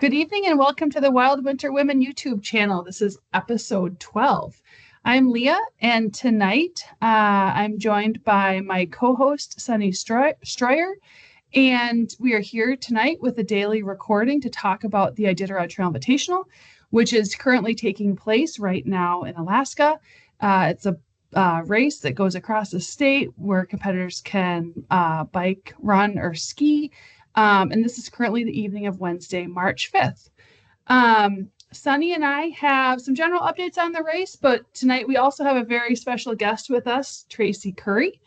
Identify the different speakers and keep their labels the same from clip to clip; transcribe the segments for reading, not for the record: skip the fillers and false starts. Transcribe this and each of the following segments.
Speaker 1: Good evening and welcome to the Wild Winter Women YouTube channel. This is episode 12. I'm Leah, and tonight I'm joined by my co-host Sunny Stroeer, and we are here tonight with a daily recording to talk about the Iditarod Trail Invitational, which is currently taking place right now in Alaska. It's a race that goes across the state where competitors can bike, run, or ski. And this is currently the evening of Wednesday, March 5th. Sunny and I have some general updates on the race, but tonight we also have a very special guest with us, Tracie Curry.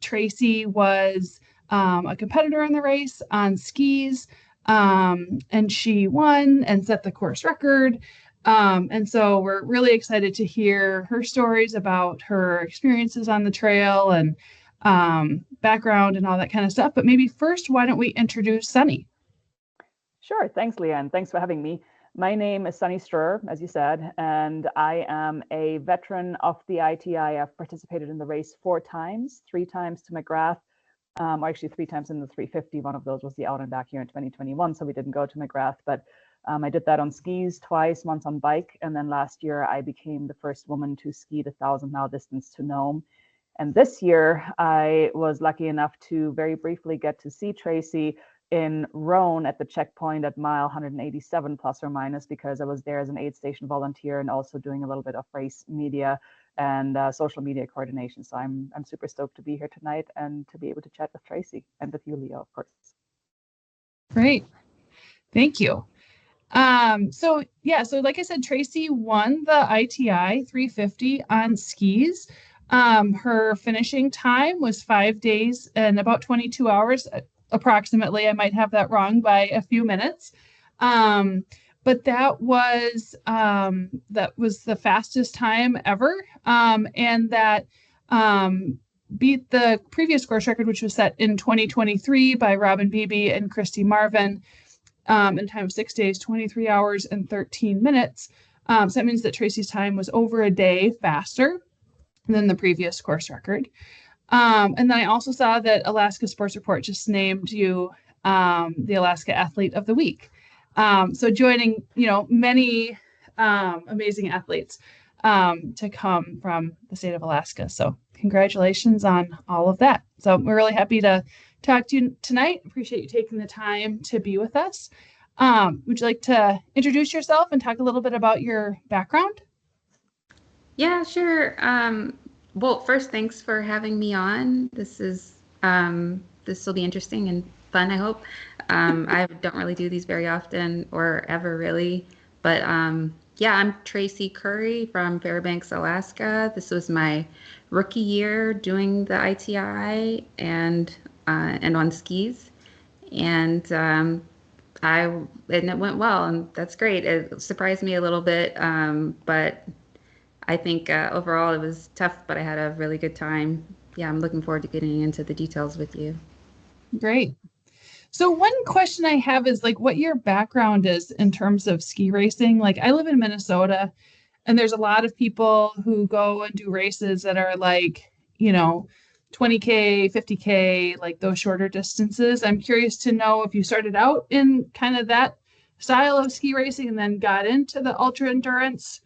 Speaker 1: Tracie was a competitor in the race on skis, and she won and set the course record. And so we're really excited to hear her stories about her experiences on the trail and background and all that kind of stuff. But maybe first, why don't we introduce Sunny?
Speaker 2: Sure. Thanks, Leah, and thanks for having me. My name is Sunny Stroeer, as you said, and I am a veteran of the ITI. I've participated in the race 4 times, 3 times to McGrath, or actually 3 times in the 350. One of those was the out and back year in 2021, so we didn't go to McGrath, but I did that on skis twice, once on bike, and then last year I became the first woman to ski the 1,000-mile distance to Nome. And this year, I was lucky enough to very briefly get to see Tracie in Roan at the checkpoint at mile 187 plus or minus, because I was there as an aid station volunteer and also doing a little bit of race media and social media coordination. So I'm super stoked to be here tonight and to be able to chat with Tracie and with you, Leah, of course.
Speaker 1: Great. Thank you. So like I said, Tracie won the ITI 350 on skis. Her finishing time was 5 days and about 22 hours, approximately. I might have that wrong by a few minutes. But that was the fastest time ever. And that beat the previous course record, which was set in 2023 by Robin Beebe and Christy Marvin, in time of 6 days, 23 hours and 13 minutes. So that means that Tracie's time was over a day faster than the previous course record. And then I also saw that Alaska Sports Report just named you the Alaska Athlete of the Week. So joining, many amazing athletes to come from the state of Alaska. So congratulations on all of that. So we're really happy to talk to you tonight. Appreciate you taking the time to be with us. Would you like to introduce yourself and talk a little bit about your background?
Speaker 3: Yeah, sure. Well, first, thanks for having me on. This will be interesting and fun, I hope. I don't really do these very often or ever really, but yeah, I'm Tracie Curry from Fairbanks, Alaska. This was my rookie year doing the ITI and on skis, and it went well, and that's great. It surprised me a little bit, but I think overall it was tough, but I had a really good time. Yeah, I'm looking forward to getting into the details with you.
Speaker 1: Great. So one question I have is what your background is in terms of ski racing. I live in Minnesota, and there's a lot of people who go and do races that are 20K, 50K, those shorter distances. I'm curious to know if you started out in kind of that style of ski racing and then got into the ultra endurance,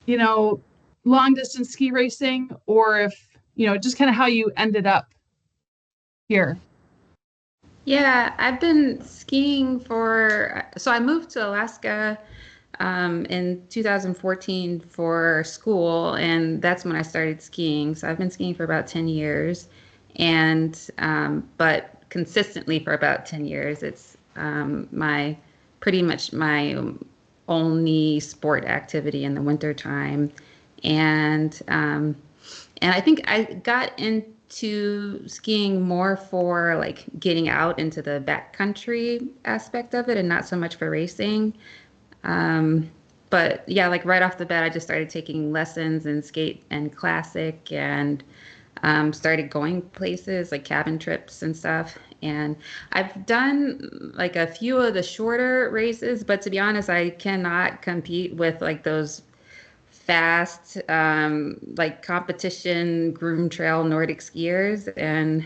Speaker 1: long distance ski racing, or if, just kind of how you ended up here.
Speaker 3: Yeah, I've been skiing so I moved to Alaska in 2014 for school, and that's when I started skiing. So I've been skiing for about 10 years, and but consistently for about 10 years. It's pretty much my only sport activity in the winter time. And I think I got into skiing more for getting out into the backcountry aspect of it and not so much for racing. But yeah, right off the bat, I just started taking lessons in skate and classic, and started going places like cabin trips and stuff. And I've done a few of the shorter races, but to be honest, I cannot compete with those fast, like competition groom trail Nordic skiers, and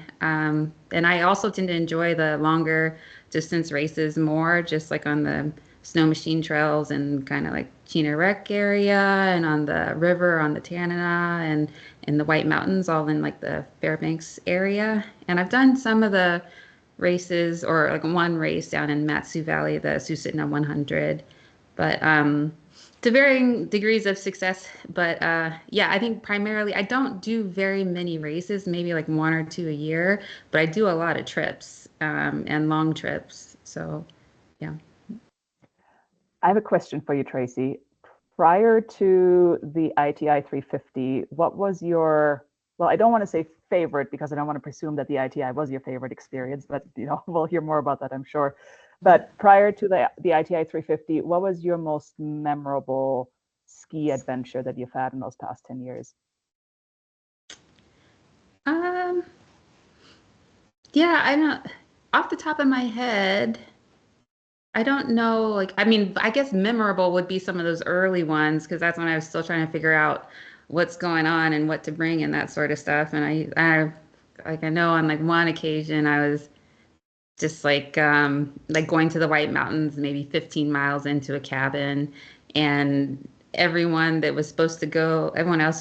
Speaker 3: I also tend to enjoy the longer distance races more, just like on the snow machine trails and kind of like Chena Rec area, and on the river on the Tanana and in the White Mountains, all in like the Fairbanks area. And I've done some of the races, or like one race down in Matsu Valley, the Susitna 100, but to varying degrees of success. But yeah, I think primarily I don't do very many races, maybe like one or two a year, but I do a lot of trips and long trips. So yeah.
Speaker 2: I have a question for you, Tracie. Prior to the ITI 350, what was your, well, I don't want to say favorite because I don't want to presume that the ITI was your favorite experience, but we'll hear more about that, I'm sure. But prior to the ITI 350, what was your most memorable ski adventure that you've had in those past 10 years?
Speaker 3: Um, yeah, I don't, off the top of my head, I don't know. Like, I mean, I guess memorable would be some of those early ones because that's when I was still trying to figure out what's going on and what to bring and that sort of stuff. And like I know on like one occasion I was just like going to the White Mountains, maybe 15 miles into a cabin, and everyone else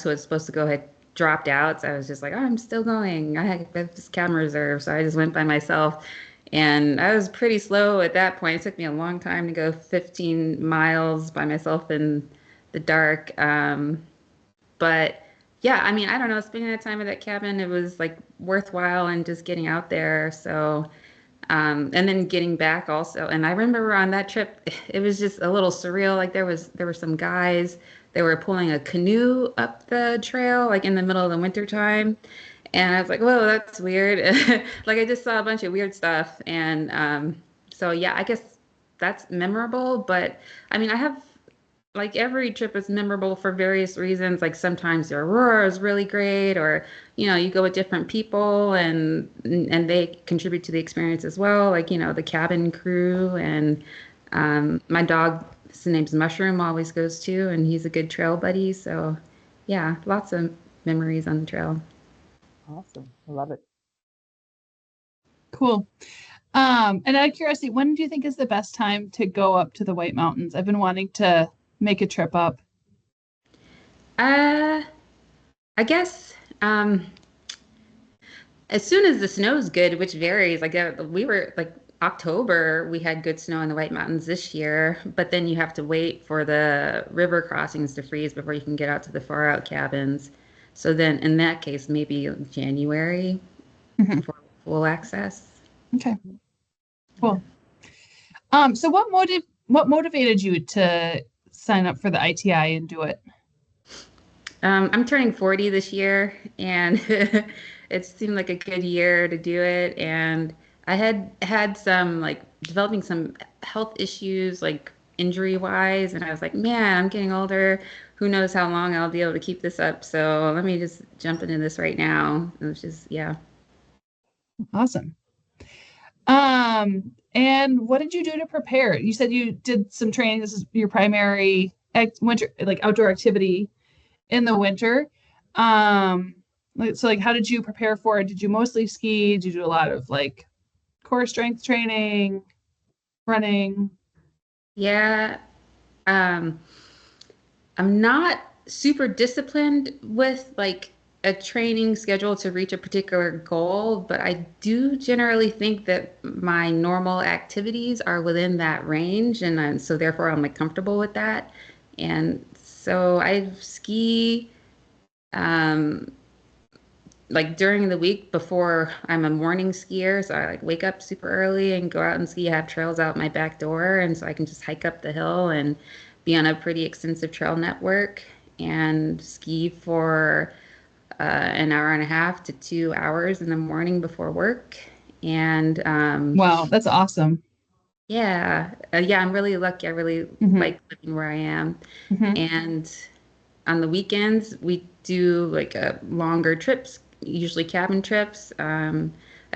Speaker 3: who was supposed to go had dropped out. So I was just like, oh, I'm still going. I had this cabin reserve, so I just went by myself. And I was pretty slow at that point. It took me a long time to go 15 miles by myself in the dark. But yeah, I mean, I don't know, spending that time at that cabin, it was like worthwhile and just getting out there. So and then getting back also. And I remember on that trip, it was just a little surreal. Like there were some guys, they were pulling a canoe up the trail, like in the middle of the winter time. And I was like, whoa, that's weird. Like I just saw a bunch of weird stuff. And so yeah, I guess that's memorable. But I mean, I have like every trip is memorable for various reasons. Like sometimes the aurora is really great, or you go with different people and they contribute to the experience as well. Like the cabin crew and my dog, his name's Mushroom, always goes too, and he's a good trail buddy. So yeah, lots of memories on the trail.
Speaker 2: Awesome. I love it.
Speaker 1: Cool. And out of curiosity, when do you think is the best time to go up to the White Mountains? I've been wanting to make a trip up.
Speaker 3: Uh, I guess as soon as the snow's good, which varies. Like we were like October, we had good snow in the White Mountains this year, but then you have to wait for the river crossings to freeze before you can get out to the far out cabins. So then in that case, maybe January
Speaker 1: Mhm.
Speaker 3: for full access.
Speaker 1: Okay, cool. So what motivated you to sign up for the ITI and do it?
Speaker 3: I'm turning 40 this year, and it seemed like a good year to do it. And I had some like developing some health issues, like injury wise, and I was like, man, I'm getting older. Who knows how long I'll be able to keep this up? So let me just jump into this right now. It was just, yeah.
Speaker 1: Awesome. And what did you do to prepare? You said you did some training. This is your primary winter, like outdoor activity in the winter. So how did you prepare for it? Did you mostly ski? Did you do a lot of like core strength training, running?
Speaker 3: Yeah. Um, I'm not super disciplined with like a training schedule to reach a particular goal, but I do generally think that my normal activities are within that range, and so therefore I'm like comfortable with that. And so I ski um, like during the week before. I'm a morning skier, so I like wake up super early and go out and ski. I have trails out my back door, and so I can just hike up the hill and be on a pretty extensive trail network and ski for an hour and a half to 2 hours in the morning before work. And
Speaker 1: Wow, that's awesome.
Speaker 3: yeah, yeah, I'm really lucky. I really
Speaker 1: Hmm.
Speaker 3: like living where I am.
Speaker 1: Hmm.
Speaker 3: And on the weekends, we do like a longer trips, usually cabin trips. I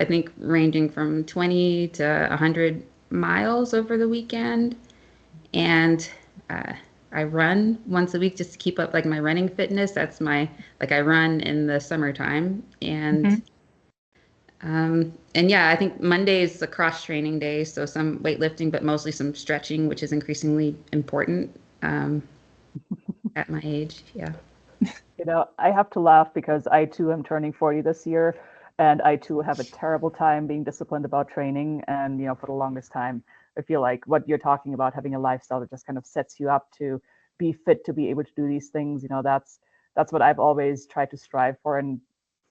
Speaker 3: think ranging from 20 to 100 miles over the weekend. And uh, I run once a week just to keep up like my running fitness. That's my like I run in the summertime and yeah, I think Monday is a cross training day, so some weightlifting, but mostly some stretching, which is increasingly important at my age. Yeah.
Speaker 2: I have to laugh because I too am turning 40 this year, and I too have a terrible time being disciplined about training. And, for the longest time, I feel like what you're talking about, having a lifestyle that just kind of sets you up to be fit to be able to do these things, that's what I've always tried to strive for. And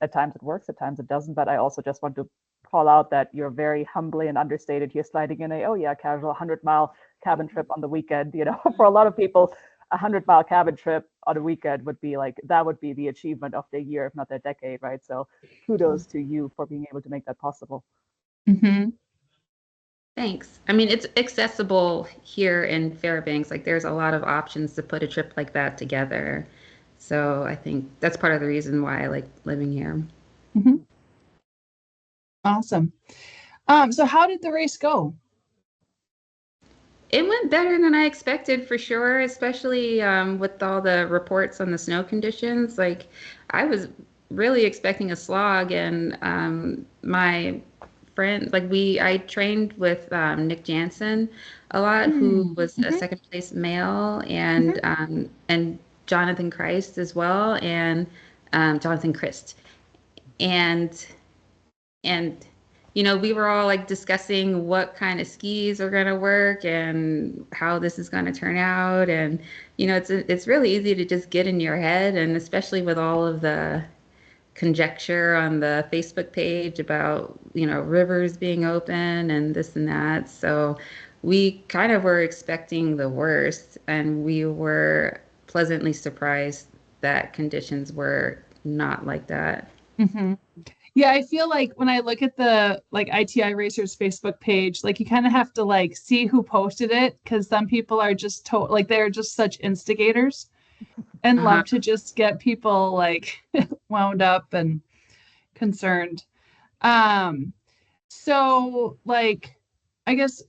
Speaker 2: at times it works, at times it doesn't. But I also just want to call out that you're very humbly and understated here, sliding in a, oh yeah, casual 100-mile cabin trip on the weekend. For a lot of people, 100-mile cabin trip on a weekend would be like, that would be the achievement of the year, if not the decade, right? So kudos to you for being able to make that possible.
Speaker 1: Mm-hmm.
Speaker 3: Thanks. I mean, it's accessible here in Fairbanks. Like, there's a lot of options to put a trip like that together. So I think that's part of the reason why I like living here.
Speaker 1: Mm-hmm. Awesome. So how did the race go?
Speaker 3: It went better than I expected for sure, especially with all the reports on the snow conditions. Like, I was really expecting a slog, and my friend, I trained with Nick Jansen a lot, who was a
Speaker 1: Mm-hmm.
Speaker 3: second place male,
Speaker 1: Mm-hmm.
Speaker 3: and Jonathan Christ as well, and Jonathan Christ, and and we were all like discussing what kind of skis are going to work and how this is going to turn out. And it's really easy to just get in your head, and especially with all of the conjecture on the Facebook page about rivers being open and this and that. So we kind of were expecting the worst, and we were pleasantly surprised that conditions were not like that.
Speaker 1: Mm-hmm. Yeah, I feel like when I look at the like ITI Racers Facebook page, like you kind of have to like see who posted it, because some people are just like they're just such instigators and
Speaker 3: Uh-huh.
Speaker 1: love to just get people like wound up and concerned. Um, so like I guess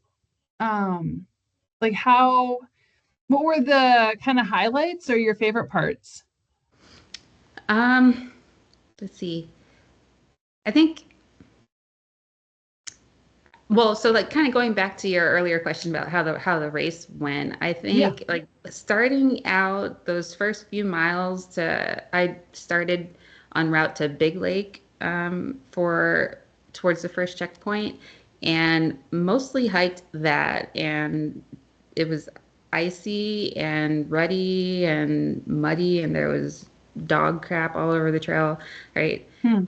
Speaker 1: like what were the kind of highlights or your favorite parts?
Speaker 3: Um, let's see. I think, well, so like kind of going back to your earlier question about how the race went, I
Speaker 1: Yeah.
Speaker 3: think like starting out those first few miles I started en route to Big Lake for towards the first checkpoint, and mostly hiked that, and it was icy and ruddy and muddy, and there was dog crap all over the trail, right?
Speaker 1: Hmm.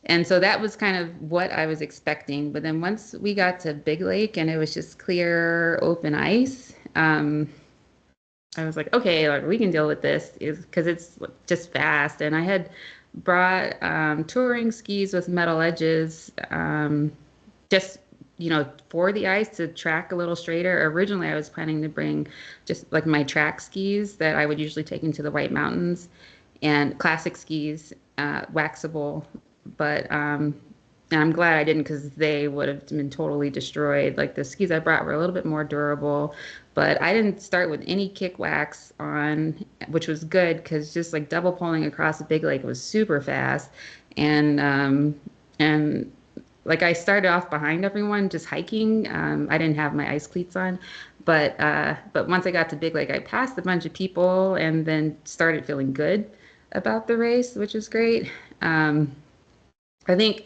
Speaker 3: And so that was kind of what I was expecting. But then once we got to Big Lake and it was just clear, open ice, I was like, okay, like we can deal with this, is because it's just fast. And I had brought touring skis with metal edges, just for the ice to track a little straighter. Originally, I was planning to bring just like my track skis that I would usually take into the White Mountains, and classic skis, waxable. But and I'm glad I didn't, because they would have been totally destroyed. Like the skis I brought were a little bit more durable, but I didn't start with any kick wax on, which was good because just like double poling across the Big Lake was super fast. And like I started off behind everyone just hiking. I didn't have my ice cleats on, but once I got to Big Lake, I passed a bunch of people and then started feeling good about the race, which is great. I think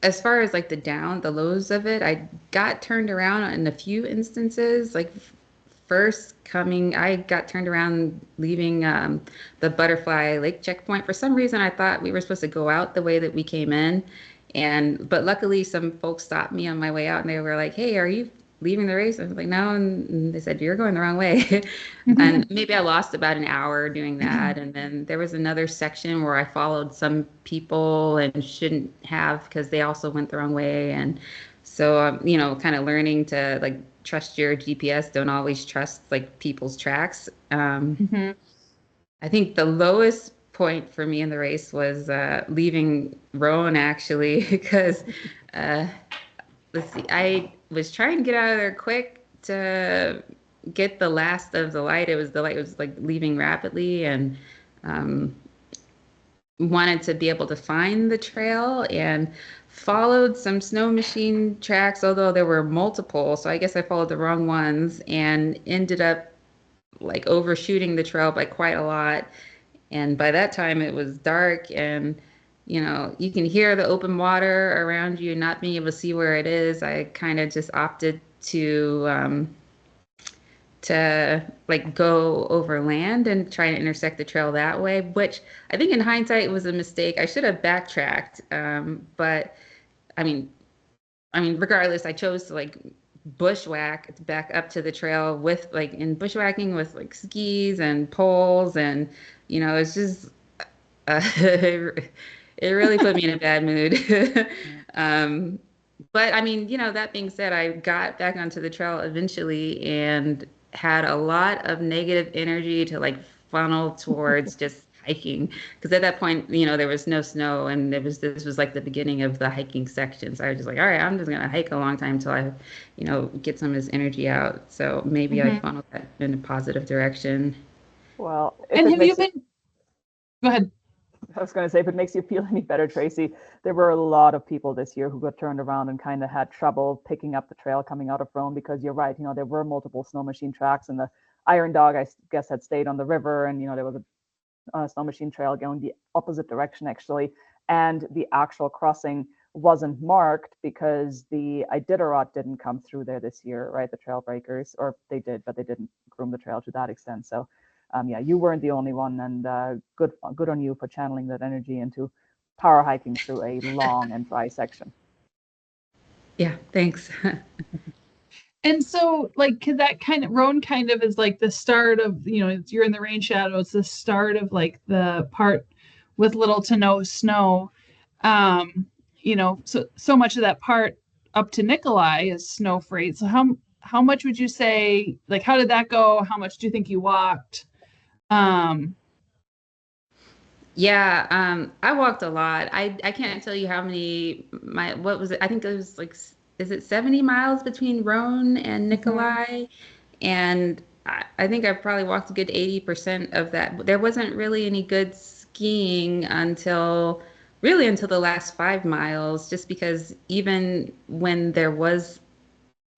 Speaker 3: as far as like the lows of it, I got turned around in a few instances. Like I got turned around leaving the Butterfly Lake checkpoint. For some reason, I thought we were supposed to go out the way that we came in, but luckily some folks stopped me on my way out, and they were like, "Hey, are you leaving the race?" I was like, "No," and they said, "You're going the wrong way." And maybe I lost about an hour doing that. And then there was another section where I followed some people and shouldn't have, because they also went the wrong way. And so, kind of learning to like trust your GPS, don't always trust like people's tracks.
Speaker 1: Mm-hmm.
Speaker 3: I think the lowest point for me in the race was leaving Roan, actually, because let's see, I was trying to get out of there quick to get the last of the light. The light was like leaving rapidly, and um, wanted to be able to find the trail, and followed some snow machine tracks, although there were multiple. So I guess I followed the wrong ones and ended up like overshooting the trail by quite a lot. And by that time it was dark, and you can hear the open water around you, not being able to see where it is. I kind of just opted to like go over land and try to intersect the trail that way, which I think in hindsight was a mistake. I should have backtracked. But I mean, regardless, I chose to like bushwhack back up to the trail with like in bushwhacking with like skis and poles, and it's just it really put me in a bad mood. um, but I mean, that being said, I got back onto the trail eventually and had a lot of negative energy to like funnel towards just hiking. Because at that point, there was no snow, and this was like the beginning of the hiking section. So I was just like, all right, I'm just gonna hike a long time till I, get some of this energy out. So maybe I funneled that in a positive direction.
Speaker 2: Well,
Speaker 1: and have you been? Go ahead.
Speaker 2: I was going to say, if it makes you feel any better, Tracie, there were a lot of people this year who got turned around and kind of had trouble picking up the trail coming out of Rome, because you're right, there were multiple snow machine tracks, and the Iron Dog, I guess, had stayed on the river, and there was a snow machine trail going the opposite direction actually, and the actual crossing wasn't marked because the Iditarod didn't come through there this year, right? The trail breakers, or they did, but they didn't groom the trail to that extent. So yeah, you weren't the only one, and good on you for channeling that energy into power hiking through a long and dry section.
Speaker 3: Yeah, thanks.
Speaker 1: And so, like, cause that kind of Roan kind of is like the start of, you're in the rain shadow. It's the start of like the part with little to no snow. So much of that part up to Nikolai is snow free. So how much would you say, like, how did that go? How much do you think you walked?
Speaker 3: Yeah, I walked a lot. I can't tell you how many what was it? I think it was like, is it 70 miles between Roan and Nikolai? And I think I probably walked a good 80% of that. There wasn't really any good skiing until the last 5 miles, just because even when there was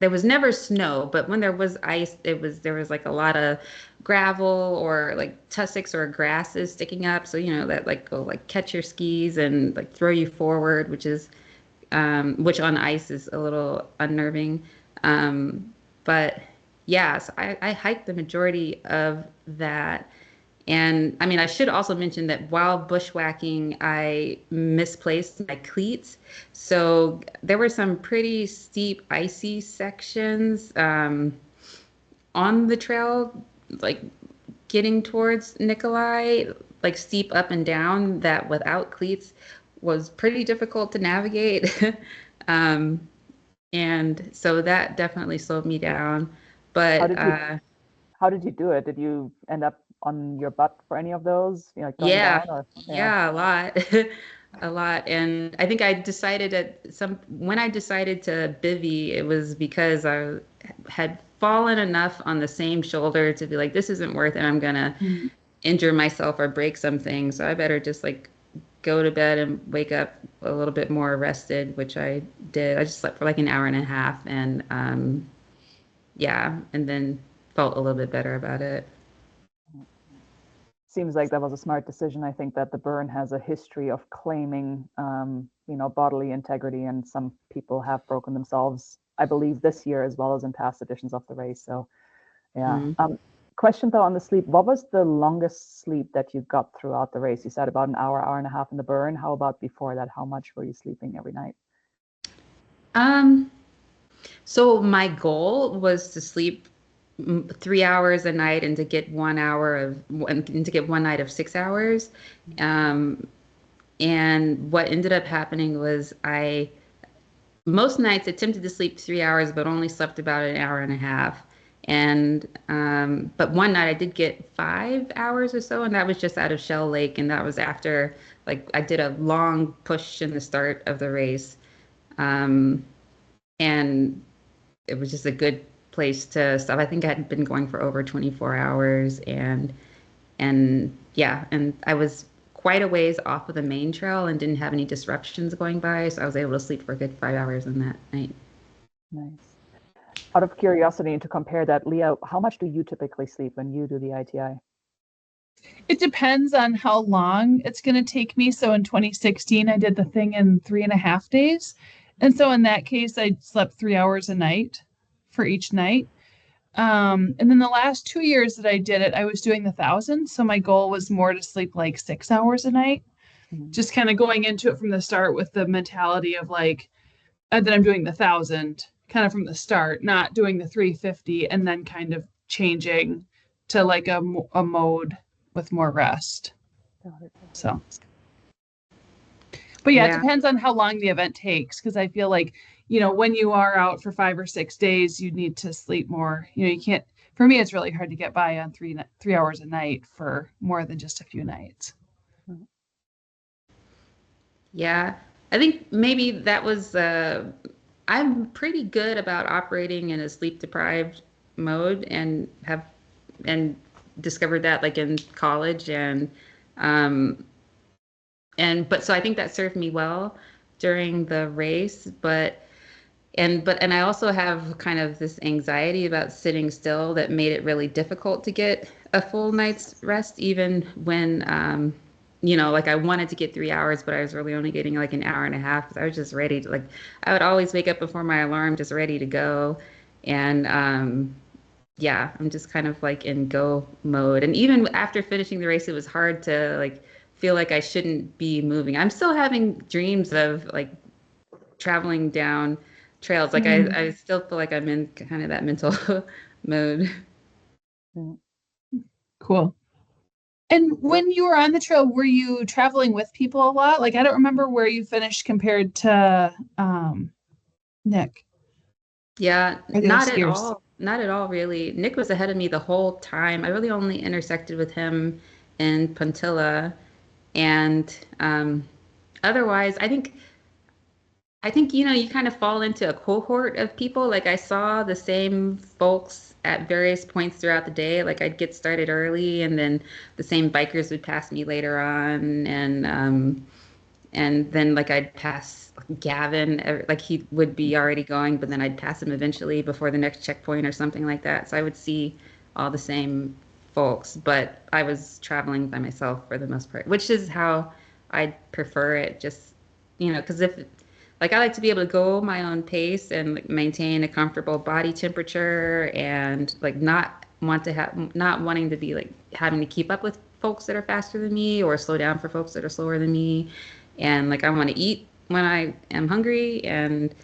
Speaker 3: never snow, but when there was ice, there was like a lot of gravel or like tussocks or grasses sticking up. So that like go like catch your skis and like throw you forward, which on ice is a little unnerving. But yeah, so I hiked the majority of that. And I mean, I should also mention that while bushwhacking, I misplaced my cleats. So there were some pretty steep, icy sections on the trail, like getting towards Nikolai, like steep up and down, that without cleats was pretty difficult to navigate. um, and so that definitely slowed me down. But
Speaker 2: How did you do it? Did you end up on your butt for any of those? Like going
Speaker 3: yeah,
Speaker 2: down, or
Speaker 3: yeah, a lot. A lot. And I think I decided when I decided to bivvy, it was because I had fallen enough on the same shoulder to be like, this isn't worth it. I'm gonna injure myself or break something. So I better just like go to bed and wake up a little bit more rested, which I did. I just slept for like an hour and a half, and yeah, and then felt a little bit better about it.
Speaker 2: Seems like that was a smart decision. I think that the burn has a history of claiming, bodily integrity, and some people have broken themselves, I believe, this year as well as in past editions of the race. So, yeah. Question though on the sleep: what was the longest sleep that you got throughout the race? You said about an hour, hour and a half in the burn. How about before that? How much were you sleeping every night?
Speaker 3: So my goal was to sleep 3 hours a night, and to get and to get one night of 6 hours. And what ended up happening was I most nights attempted to sleep 3 hours, but only slept about an hour and a half. And but one night I did get 5 hours or so, and that was just out of Shell Lake, and that was after like I did a long push in the start of the race. And it was just a good place to stop. I think I had been going for over 24 hours, and yeah, and I was quite a ways off of the main trail and didn't have any disruptions going by, so I was able to sleep for a good 5 hours in that night.
Speaker 2: Nice. Out of curiosity, and to compare that, Leah, how much do you typically sleep when you do the ITI?
Speaker 1: It depends on how long it's going to take me. So in 2016, I did the thing in 3.5 days. And so in that case, I slept 3 hours a night for each night. And then the last 2 years that I did it, I was doing the 1,000. So my goal was more to sleep like 6 hours a night, just kind of going into it from the start with the mentality of like, that I'm doing the 1,000 kind of from the start, not doing the 350 and then kind of changing to like a mode with more rest. So, but yeah, it depends on how long the event takes, because I feel like, when you are out for 5 or 6 days, you need to sleep more. You can't, for me, it's really hard to get by on 3 hours a night for more than just a few nights.
Speaker 3: Yeah, I think maybe that was, I'm pretty good about operating in a sleep deprived mode, and discovered that like in college, but so I think that served me well during the race, and I also have kind of this anxiety about sitting still that made it really difficult to get a full night's rest, even when like I wanted to get 3 hours, but I was really only getting like an hour and a half because I was just ready to, like, I would always wake up before my alarm just ready to go. And yeah, I'm just kind of like in go mode. And even after finishing the race, it was hard to like feel like I shouldn't be moving. I'm still having dreams of like traveling down trails. Like I still feel like I'm in kind of that mental mode.
Speaker 1: Cool. And when you were on the trail, were you traveling with people a lot? Like, I don't remember where you finished compared to Nick.
Speaker 3: Yeah,
Speaker 1: Or the
Speaker 3: not at
Speaker 1: skiers.
Speaker 3: all. Not at all, really. Nick was ahead of me the whole time. I really only intersected with him in Puntilla, and otherwise, I think you kind of fall into a cohort of people. Like I saw the same folks at various points throughout the day. Like I'd get started early, and then the same bikers would pass me later on, and then like I'd pass Gavin, like he would be already going, but then I'd pass him eventually before the next checkpoint or something like that. So I would see all the same folks, but I was traveling by myself for the most part, which is how I prefer it. Just because if like I like to be able to go my own pace and like maintain a comfortable body temperature, and like not wanting to be like having to keep up with folks that are faster than me or slow down for folks that are slower than me. And like I want to eat when I am hungry, and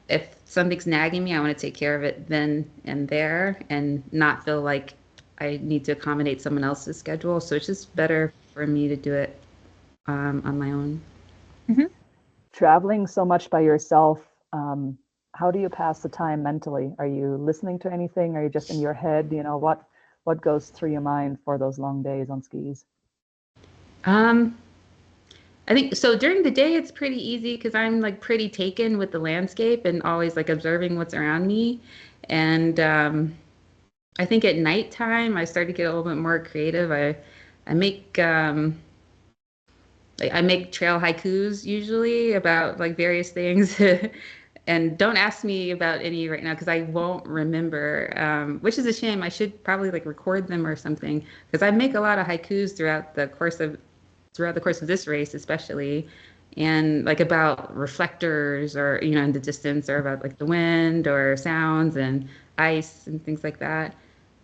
Speaker 3: if something's nagging me, I want to take care of it then and there, and not feel like I need to accommodate someone else's schedule. So it's just better for me to do it on my own.
Speaker 2: Traveling so much by yourself, how do you pass the time mentally? Are you listening to anything? Are you just in your head? What goes through your mind for those long days on skis?
Speaker 3: Um, I think so during the day it's pretty easy because I'm like pretty taken with the landscape and always like observing what's around me. And I think at nighttime I start to get a little bit more creative. I make like I make trail haikus usually about like various things. And don't ask me about any right now because I won't remember, which is a shame. I should probably like record them or something because I make a lot of haikus throughout the course of this race, especially, and like about reflectors or in the distance, or about like the wind or sounds and ice and things like that.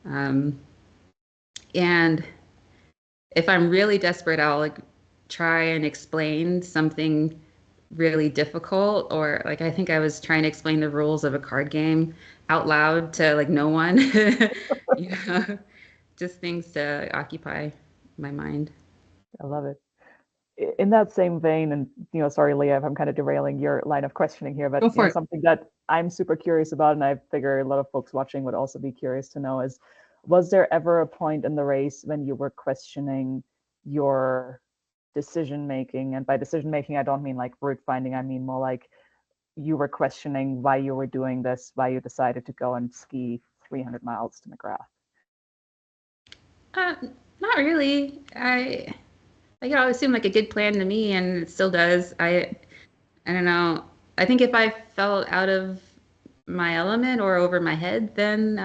Speaker 3: Um, and if I'm really desperate, I'll like try and explain something really difficult, or like I think I was trying to explain the rules of a card game out loud to like no one. you know, just things to occupy my mind.
Speaker 2: I love it. In that same vein, and sorry, Leah, if I'm kind of derailing your line of questioning here, but
Speaker 1: Go for it.
Speaker 2: something that I'm super curious about, and I figure a lot of folks watching would also be curious to know is, was there ever a point in the race when you were questioning your decision making? And by decision making, I don't mean like route finding, I mean more like you were questioning why you were doing this, why you decided to go and ski 300 miles to McGrath?
Speaker 3: Not really. It always seemed like a good plan to me, and it still does. I don't know. I think if I felt out of my element or over my head, then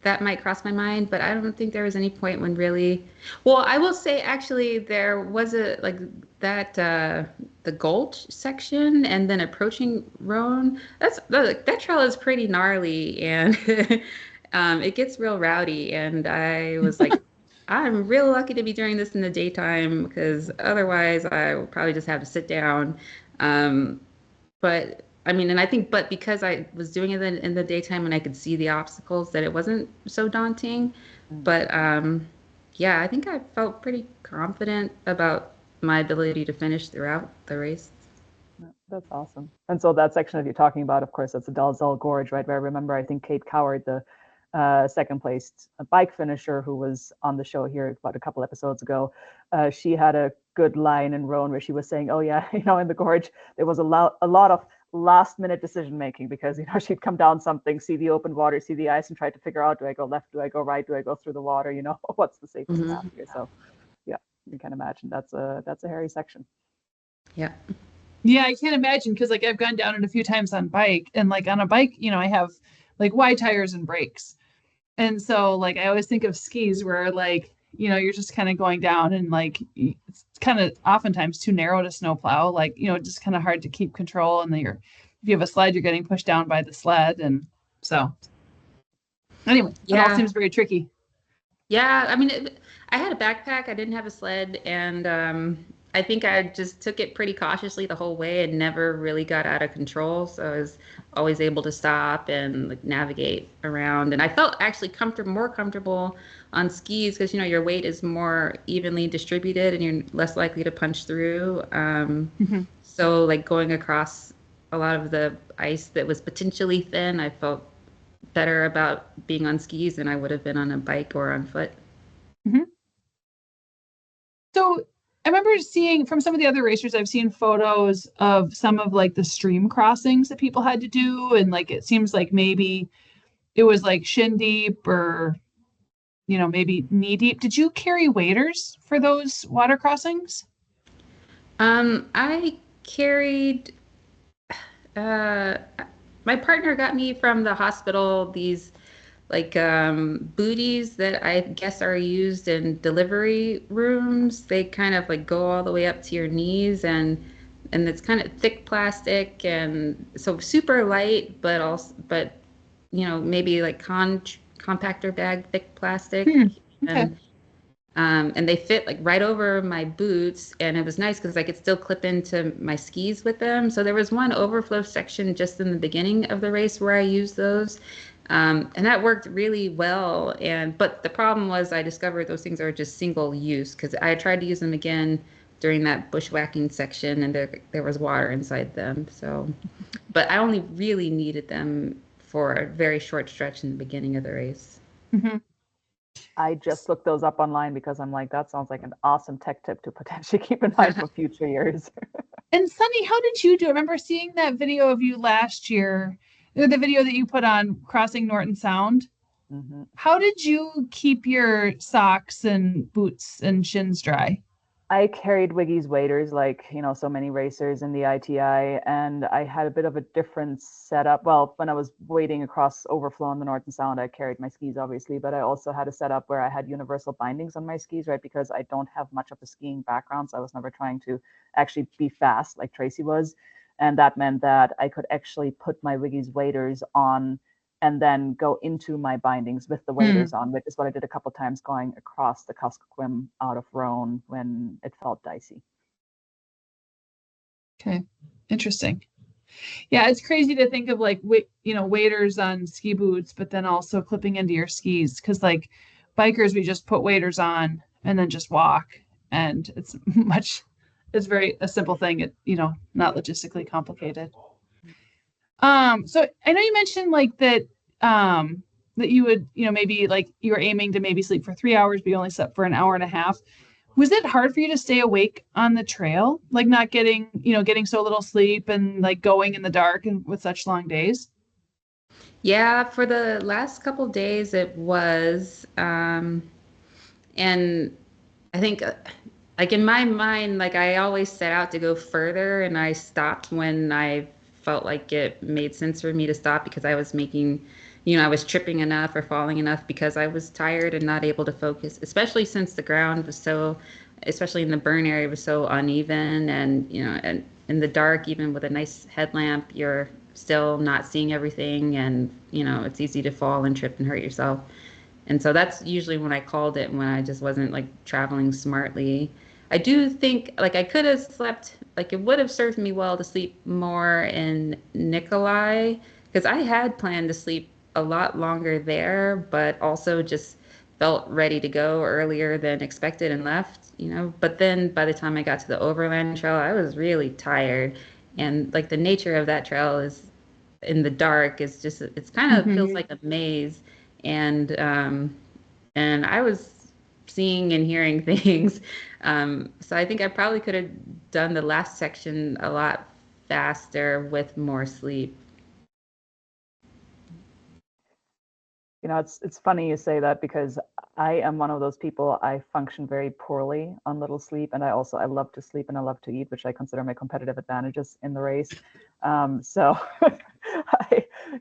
Speaker 3: that might cross my mind. But I don't think there was any point when really. Well, I will say actually there was a like that the Gulch section and then approaching Roan. That trail is pretty gnarly and it gets real rowdy. And I was like, I'm real lucky to be doing this in the daytime because otherwise I would probably just have to sit down. Um, but I mean, and I think, but because I was doing it in the daytime and I could see the obstacles, that it wasn't so daunting. But yeah, I think I felt pretty confident about my ability to finish throughout the race.
Speaker 2: That's awesome. And so that section that you're talking about, of course, that's the Dalzell Gorge, right? Where I remember, I think Kate Coward, the second place bike finisher who was on the show here about a couple episodes ago, she had a good line in Roan where she was saying, oh yeah, in the gorge, there was a lot of last minute decision making because, she'd come down something, see the open water, see the ice and try to figure out, do I go left, do I go right, do I go through the water, what's the safest path here? So yeah, you can imagine that's a hairy section.
Speaker 3: Yeah.
Speaker 1: Yeah, I can't imagine because I've gone down it a few times on bike and on a bike, I have wide tires and brakes. And so I always think of skis where you're just kind of going down and it's kind of oftentimes too narrow to snowplow, just kind of hard to keep control. And then if you have a sled, you're getting pushed down by the sled. And so anyway, it all seems very tricky.
Speaker 3: Yeah, I mean, I had a backpack. I didn't have a sled, and I think I just took it pretty cautiously the whole way and never really got out of control. So I was always able to stop and navigate around. And I felt actually more comfortable on skis because your weight is more evenly distributed and you're less likely to punch through. So going across a lot of the ice that was potentially thin, I felt better about being on skis than I would have been on a bike or on foot.
Speaker 1: So I remember seeing from some of the other racers, I've seen photos of some of the stream crossings that people had to do. And it seems like maybe it was shin deep or, maybe knee deep. Did you carry waders for those water crossings?
Speaker 3: I carried, my partner got me from the hospital these booties that I guess are used in delivery rooms. They kind of go all the way up to your knees and it's kind of thick plastic and so super light, but maybe compactor bag thick plastic.
Speaker 1: Okay.
Speaker 3: And they fit right over my boots, and it was nice because I could still clip into my skis with them. So there was one overflow section just in the beginning of the race where I used those. And that worked really well. But the problem was I discovered those things are just single use because I tried to use them again during that bushwhacking section and there was water inside them. So, but I only really needed them for a very short stretch in the beginning of the race.
Speaker 2: I just looked those up online because I'm like, that sounds like an awesome tech tip to potentially keep in mind for future years.
Speaker 1: And Sunny, how did you do? I remember seeing that video of you last year, the video that you put on crossing Norton Sound. How did you keep your socks and boots and shins dry?
Speaker 2: I carried Wiggy's waders like, so many racers in the ITI, and I had a bit of a different setup. Well, when I was wading across overflow on the Norton Sound, I carried my skis, obviously, but I also had a setup where I had universal bindings on my skis, right? Because I don't have much of a skiing background, so I was never trying to actually be fast like Tracie was. And that meant that I could actually put my Wiggy's waders on and then go into my bindings with the waders on, which is what I did a couple of times going across the Kuskokwim out of Roan when it felt dicey.
Speaker 1: Okay, interesting. Yeah, it's crazy to think of waders on ski boots, but then also clipping into your skis because bikers, we just put waders on and then just walk, and it's very a simple thing. It not logistically complicated. So I know you mentioned that you would, maybe you were aiming to maybe sleep for 3 hours, but you only slept for an hour and a half. Was it hard for you to stay awake on the trail? Not getting so little sleep and going in the dark and with such long days?
Speaker 3: Yeah, for the last couple days it was, and I think like in my mind, like I always set out to go further and I stopped when I felt like it made sense for me to stop because I was making, I was tripping enough or falling enough because I was tired and not able to focus, especially since the ground was so, especially in the burn area, was so uneven and, and in the dark, even with a nice headlamp, you're still not seeing everything and, it's easy to fall and trip and hurt yourself. And so that's usually when I called it when I just wasn't like traveling smartly. I do think like I could have slept, like it would have served me well to sleep more in Nikolai because I had planned to sleep a lot longer there, but also just felt ready to go earlier than expected and left. But then by the time I got to the Overland Trail, I was really tired. And like the nature of that trail is in the dark is just, it's kind of feels
Speaker 1: Mm-hmm.
Speaker 3: like a maze and and I was seeing and hearing things. So I think I probably could have done the last section a lot faster with more sleep.
Speaker 2: It's funny you say that because I am one of those people. I function very poorly on little sleep, and I love to sleep and I love to eat, which I consider my competitive advantages in the race. So,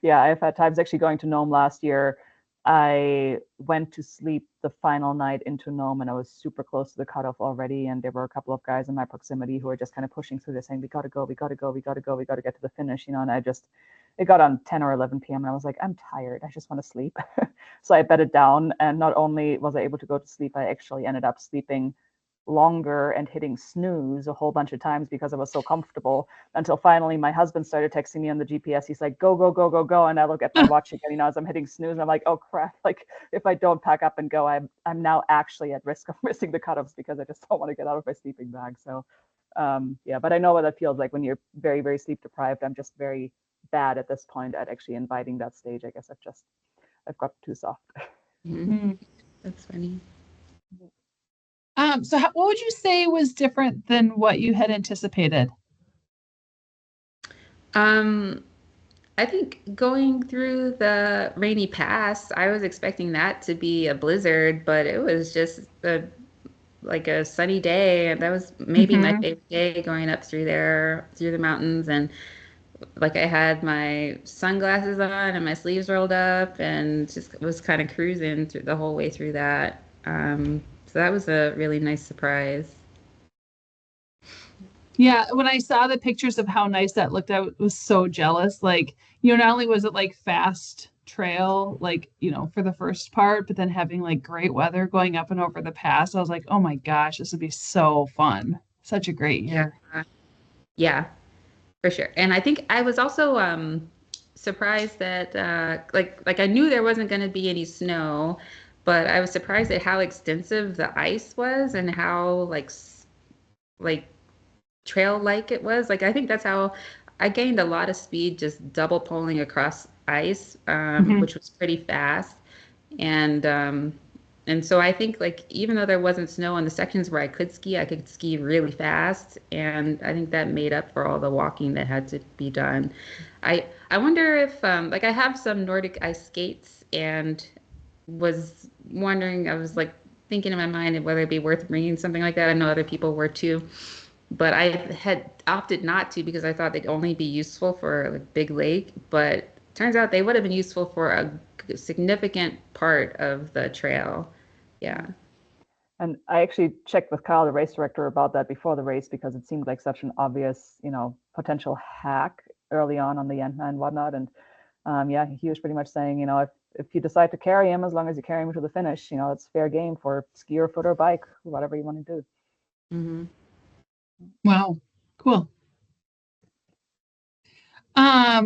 Speaker 2: I've had times actually going to Nome last year. I went to sleep the final night into Nome, and I was super close to the cutoff already. And there were a couple of guys in my proximity who were just kind of pushing through this, saying, "We got to go, we got to go, we got to go, we got to get to the finish," And it got on 10 or 11 p.m. and I was like, I'm tired. I just want to sleep. So I bedded down. And not only was I able to go to sleep, I actually ended up sleeping longer and hitting snooze a whole bunch of times because I was so comfortable until finally my husband started texting me on the GPS. He's like, go, go, go, go, go. And I look at my watch again, as I'm hitting snooze. And I'm like, oh crap. Like if I don't pack up and go, I'm now actually at risk of missing the cutoffs because I just don't want to get out of my sleeping bag. So but I know what that feels like when you're very, very sleep deprived. I'm just very bad at this point at actually inviting that stage. I guess I've got too soft.
Speaker 3: Mhm.
Speaker 1: Mm.
Speaker 3: That's funny.
Speaker 1: So what would you say was different than what you had anticipated?
Speaker 3: Um, I think going through the rainy pass, I was expecting that to be a blizzard, but it was just like a sunny day, and that was maybe my
Speaker 1: Mm-hmm.
Speaker 3: favorite day going up through there, through the mountains, and like I had my sunglasses on and my sleeves rolled up and just was kind of cruising through the whole way through that. So that was a really nice surprise.
Speaker 1: Yeah, when I saw the pictures of how nice that looked, I was so jealous. Like, not only was it like fast trail, like, for the first part, but then having like great weather going up and over the pass, I was like, oh my gosh, this would be so fun. Such a great
Speaker 3: Yeah,
Speaker 1: year.
Speaker 3: yeah, for sure. And I think I was also surprised that like I knew there wasn't going to be any snow, but I was surprised at how extensive the ice was and how like trail like it was. Like I think that's how I gained a lot of speed just double poling across ice,
Speaker 1: Hmm.
Speaker 3: which was pretty fast. And and so I think like even though there wasn't snow on the sections where I could ski really fast. And I think that made up for all the walking that had to be done. I wonder if like I have some Nordic ice skates and was wondering, I was like thinking in my mind whether it'd be worth bringing something like that. I know other people were too, but I had opted not to because I thought they'd only be useful for like Big Lake, but turns out they would have been useful for a significant part of the trail. Yeah.
Speaker 2: And I actually checked with Kyle, the race director, about that before the race because it seemed like such an obvious, potential hack early on the Yentna and whatnot. And he was pretty much saying, if you decide to carry him, as long as you carry him to the finish, it's fair game for ski or foot or bike, whatever you want to do.
Speaker 3: Hmm.
Speaker 1: Wow. Cool.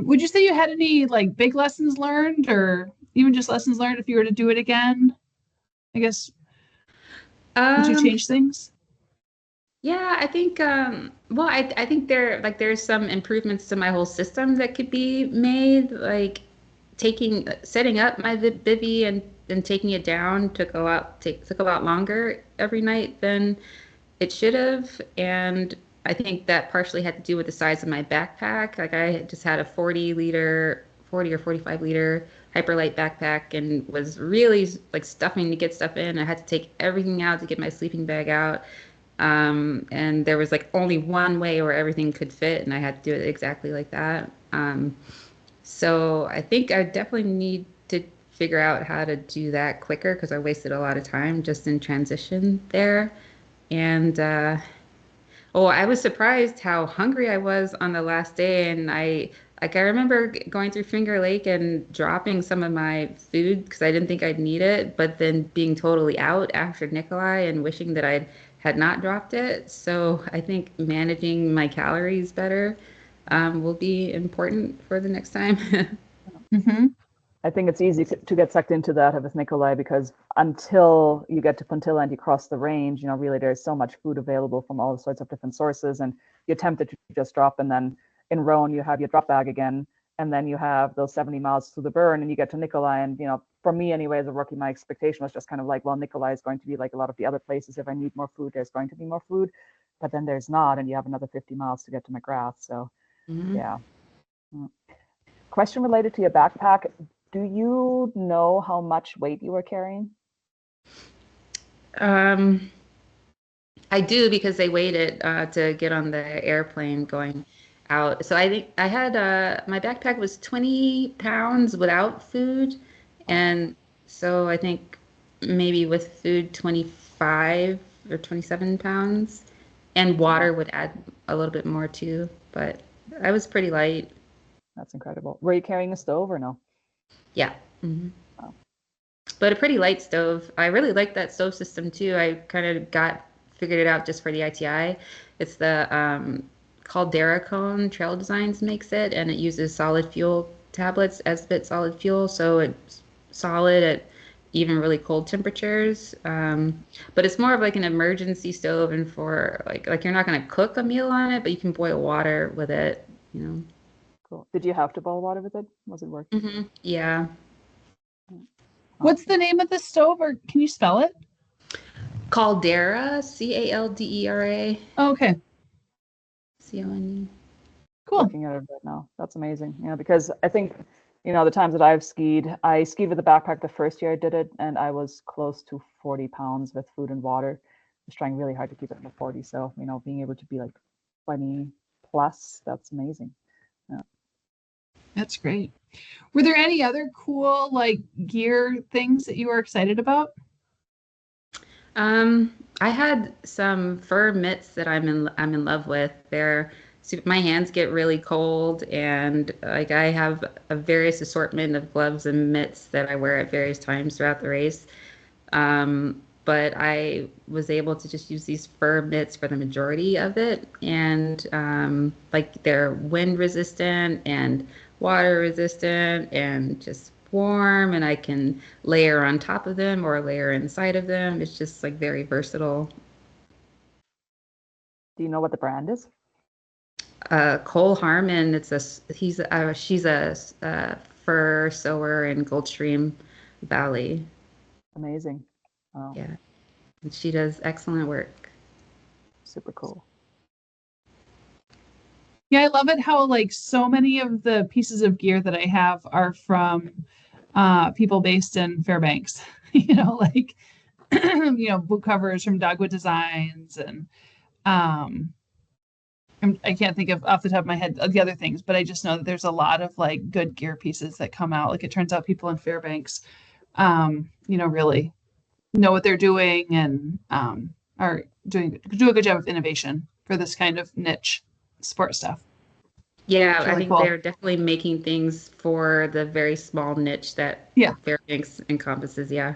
Speaker 1: Would you say you had any like big lessons learned or even just lessons learned if you were to do it again? I guess, would you
Speaker 3: Um,
Speaker 1: change things?
Speaker 3: yeah, I think well I think there's some improvements to my whole system that could be made, like setting up my bivy and taking it down took a lot longer every night than it should have. And I think that partially had to do with the size of my backpack. Like I just had a 40 liter 40 or 45 liter hyperlight backpack and was really like stuffing to get stuff in. I had to take everything out to get my sleeping bag out. And there was like only one way where everything could fit, and I had to do it exactly like that. So I think I definitely need to figure out how to do that quicker because I wasted a lot of time just in transition there. And oh, I was surprised how hungry I was on the last day, and I remember going through Finger Lake and dropping some of my food because I didn't think I'd need it, but then being totally out after Nikolai and wishing that I had not dropped it. So I think managing my calories better will be important for the next time.
Speaker 1: Mm-hmm.
Speaker 2: I think it's easy to get sucked into that with Nikolai because until you get to Puntilla and you cross the range, really there's so much food available from all sorts of different sources, and you're tempted to just drop, and then in Roan you have your drop bag again, and then you have those 70 miles through the burn, and you get to Nikolai, and for me anyway as a rookie, my expectation was just kind of like, well, Nikolai is going to be like a lot of the other places. If I need more food, there's going to be more food, but then there's not, and you have another 50 miles to get to McGrath. So yeah. Question related to your backpack. Do you know how much weight you were carrying?
Speaker 3: I do because they weighed it to get on the airplane going out. So I think I had my backpack was 20 pounds without food, and so I think maybe with food 25 or 27 pounds, and water would add a little bit more too. But I was pretty light.
Speaker 2: That's incredible. Were you carrying a stove or no?
Speaker 3: Yeah. But a pretty light stove. I really like that stove system too. I kind of figured it out just for the ITI. It's the Caldera Cone Trail Designs makes it, and it uses solid fuel tablets, SBIT solid fuel, so it's solid at even really cold temperatures. But it's more of like an emergency stove, and for like you're not going to cook a meal on it, but you can boil water with it.
Speaker 2: Cool. Did you have to boil water with it? Was it working?
Speaker 3: Yeah.
Speaker 1: What's the name of the stove, or can you spell it?
Speaker 3: Caldera, Caldera.
Speaker 1: Oh, okay.
Speaker 3: CONE.
Speaker 1: Cool.
Speaker 2: Looking at it right now. That's amazing. Because I think, the times that I've skied, I skied with a backpack the first year I did it, and I was close to 40 pounds with food and water. I was trying really hard to keep it under 40. So, being able to be like 20 plus, that's amazing. Yeah.
Speaker 1: That's great. Were there any other cool gear things that you were excited about?
Speaker 3: I had some fur mitts that I'm in love with. My hands get really cold, and I have a various assortment of gloves and mitts that I wear at various times throughout the race. But I was able to just use these fur mitts for the majority of it, and they're wind resistant and water resistant and just warm, and I can layer on top of them or layer inside of them. It's just very versatile.
Speaker 2: Do you know what the brand is?
Speaker 3: Cole Harmon. She's a fur sewer in Goldstream Valley.
Speaker 2: Amazing. Wow.
Speaker 3: Yeah, and she does excellent work.
Speaker 2: Super cool.
Speaker 1: Yeah, I love it how so many of the pieces of gear that I have are from people based in Fairbanks. Boot covers from Dogwood Designs, and I can't think of off the top of my head the other things, but I just know that there's a lot of good gear pieces that come out. It turns out people in Fairbanks, really know what they're doing and are do a good job of innovation for this kind of niche sport stuff.
Speaker 3: Yeah,
Speaker 1: Really
Speaker 3: I think
Speaker 1: cool.
Speaker 3: they're definitely making things for the very small niche that Fairbanks encompasses. Yeah.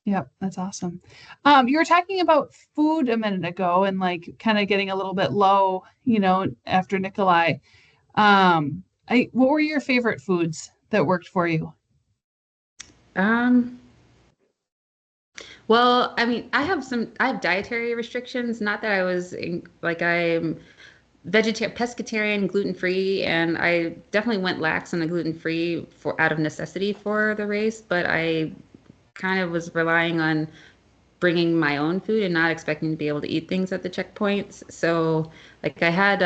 Speaker 1: Yep, that's awesome. You were talking about food a minute ago and kind of getting a little bit low, after Nikolai. What were your favorite foods that worked for you?
Speaker 3: Well, I mean, I have dietary restrictions. Not that I'm vegetarian, pescatarian, gluten-free, and I definitely went lax on the gluten-free out of necessity for the race, but I kind of was relying on bringing my own food and not expecting to be able to eat things at the checkpoints. So I had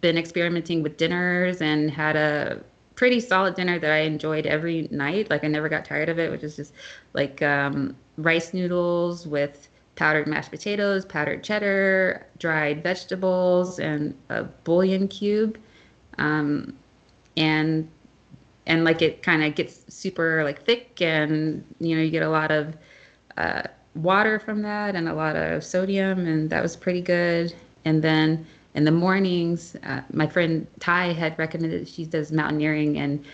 Speaker 3: been experimenting with dinners and had a pretty solid dinner that I enjoyed every night. Like I never got tired of it, which is just like rice noodles with powdered mashed potatoes, powdered cheddar, dried vegetables, and a bouillon cube. Um, and like it kind of gets super like thick, and you get a lot of uh, water from that and a lot of sodium, and that was pretty good. And then in the mornings, my friend Ty had recommended, she does mountaineering, and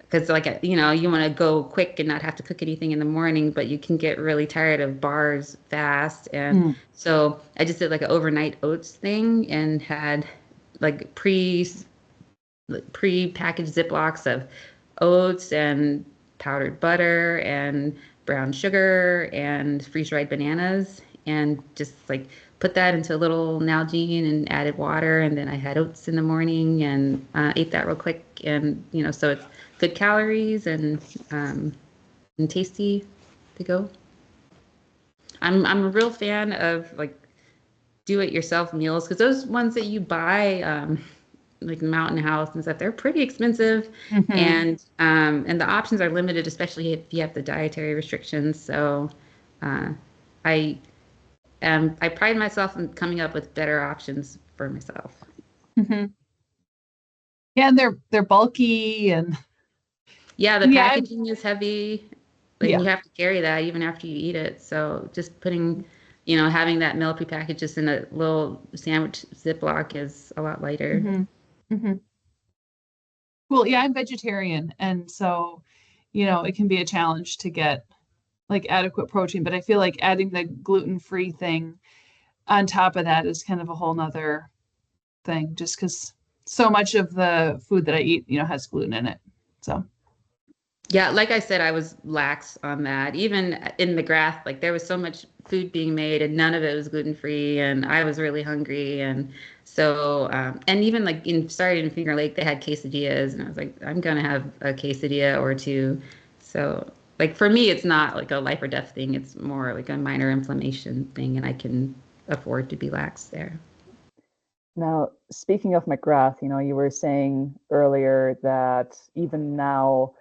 Speaker 3: because like you want to go quick and not have to cook anything in the morning, but you can get really tired of bars fast. And
Speaker 2: Mm.
Speaker 3: so I just did like an overnight oats thing and had like pre-packaged Ziplocs of oats and powdered butter and brown sugar and freeze-dried bananas, and just like put that into a little Nalgene and added water, and then I had oats in the morning and ate that real quick, and so it's good calories and tasty to go. I'm a real fan of like do it yourself meals, because those ones that you buy like Mountain House and stuff, they're pretty expensive,
Speaker 1: Mm-hmm.
Speaker 3: and the options are limited, especially if you have the dietary restrictions. So uh, I I pride myself in coming up with better options for myself.
Speaker 1: Mm-hmm. Yeah, and they're bulky
Speaker 3: Yeah, the
Speaker 1: and yeah, I'm
Speaker 3: packaging is heavy, and
Speaker 1: yeah.
Speaker 3: you have to carry that even after you eat it. So just putting, having that meal prepackaged just in a little sandwich Ziploc is a lot lighter.
Speaker 1: Mm-hmm. Mm-hmm. Well, yeah, I'm vegetarian, and so it can be a challenge to get like adequate protein, but I feel like adding the gluten-free thing on top of that is kind of a whole nother thing, just because so much of the food that I eat, has gluten in it. So,
Speaker 3: Yeah, like I said, I was lax on that. Even in McGrath, like there was so much food being made and none of it was gluten free, and I was really hungry. And so, and even like started in Finger Lake, they had quesadillas, and I was like, I'm gonna have a quesadilla or two. So, like for me, it's not like a life or death thing. It's more like a minor inflammation thing, and I can afford to be lax there.
Speaker 2: Now, speaking of McGrath, you were saying earlier that even now,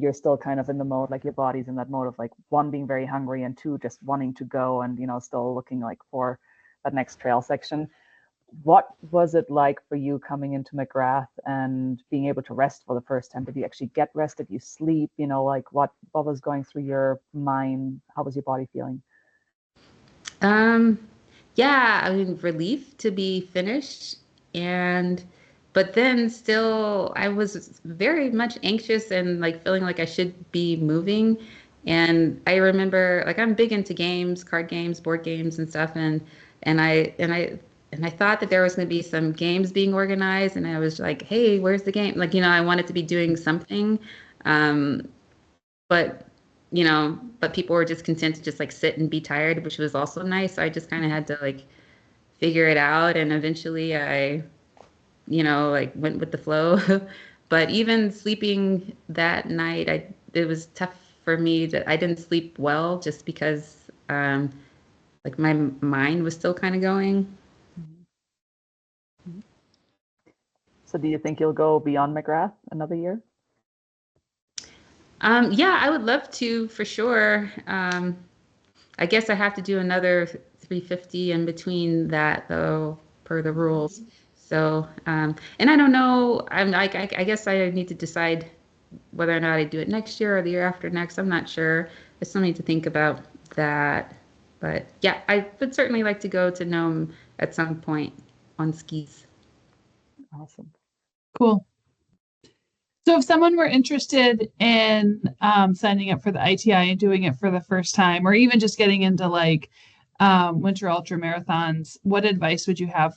Speaker 2: you're still kind of in the mode, like your body's in that mode of like one, being very hungry, and two, just wanting to go and, still looking like for that next trail section. What was it like for you coming into McGrath and being able to rest for the first time? Did you actually get rest? Did you sleep? Like what was going through your mind? How was your body feeling?
Speaker 3: Um, yeah, I mean, relief to be finished. And, but then still, I was very much anxious and like feeling like I should be moving. And I remember, like, I'm big into games, card games, board games, and stuff. And I thought that there was going to be some games being organized. And I was like, hey, where's the game? Like, I wanted to be doing something. Um, but but people were just content to just like sit and be tired, which was also nice. So I just kind of had to like figure it out, and eventually I like went with the flow. But even sleeping that night, it was tough for me that I didn't sleep well, just because like my mind was still kind of going.
Speaker 2: Mhm. So do you think you'll go beyond McGrath another year?
Speaker 3: Yeah, I would love to for sure. I guess I have to do another 350 in between that though, per the rules. So, and I don't know. I'm like, I guess I need to decide whether or not I do it next year or the year after next. I'm not sure. I still need to think about that. But yeah, I would certainly like to go to Nome at some point on skis.
Speaker 2: Awesome.
Speaker 1: cool. So, if someone were interested in signing up for the ITI and doing it for the first time, or even just getting into like winter ultra marathons, what advice would you have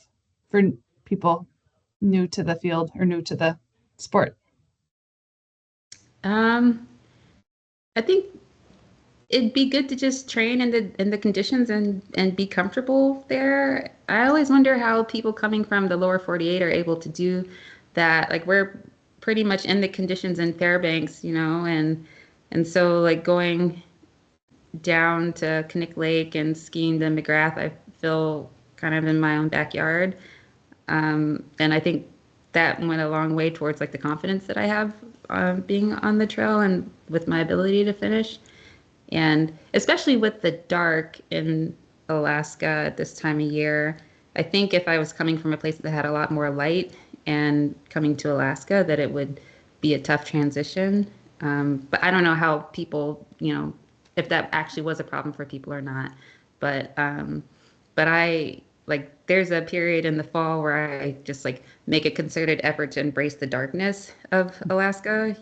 Speaker 1: for people new to the field or new to the sport?
Speaker 3: Um, I think it'd be good to just train in the conditions and be comfortable there. I always wonder how people coming from the lower 48 are able to do that. Like we're pretty much in the conditions in Fairbanks, and so like going down to Kinnick Lake and skiing to McGrath, I feel kind of in my own backyard. And I think that went a long way towards like the confidence that I have being on the trail and with my ability to finish. And especially with the dark in Alaska at this time of year, I think if I was coming from a place that had a lot more light and coming to Alaska, that it would be a tough transition. But I don't know how people, if that actually was a problem for people or not. But I like there's a period in the fall where I just like make a concerted effort to embrace the darkness of Alaska,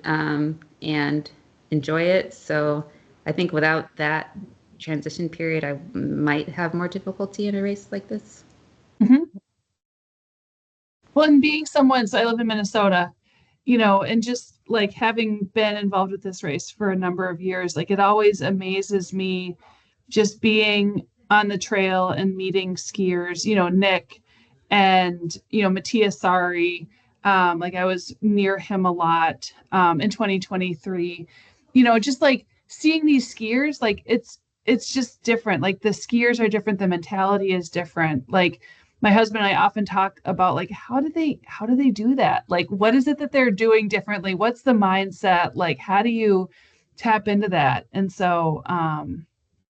Speaker 3: and enjoy it. So I think without that transition period, I might have more difficulty in a race like this.
Speaker 1: Mm-hmm. Well, and being someone, so I live in Minnesota, and just like having been involved with this race for a number of years, like it always amazes me just being on the trail and meeting skiers, Nick and, Matthias Sari. Like I was near him a lot in 2023, just like seeing these skiers, like it's just different. Like the skiers are different. The mentality is different. Like my husband and I often talk about like, how do they do that? Like, what is it that they're doing differently? What's the mindset? Like, how do you tap into that? And so,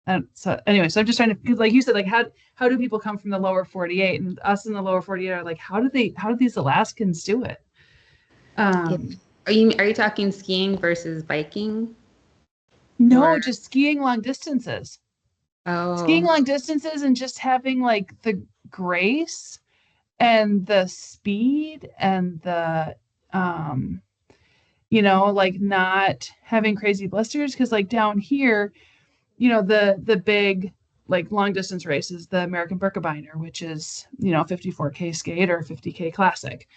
Speaker 1: and so anyway, so I'm just trying to, like you said, like how do people come from the lower 48 and us in the lower 48 are like, how do these Alaskans do it?
Speaker 3: Yeah. Are you talking skiing versus biking?
Speaker 1: No,
Speaker 3: Or
Speaker 1: just skiing long distances. Skiing
Speaker 3: oh,
Speaker 1: long distances and just having like the grace and the speed and the like not having crazy blisters, because like down here, the big like long distance races, the American Birkebeiner, which is 54K skate or 50K classic.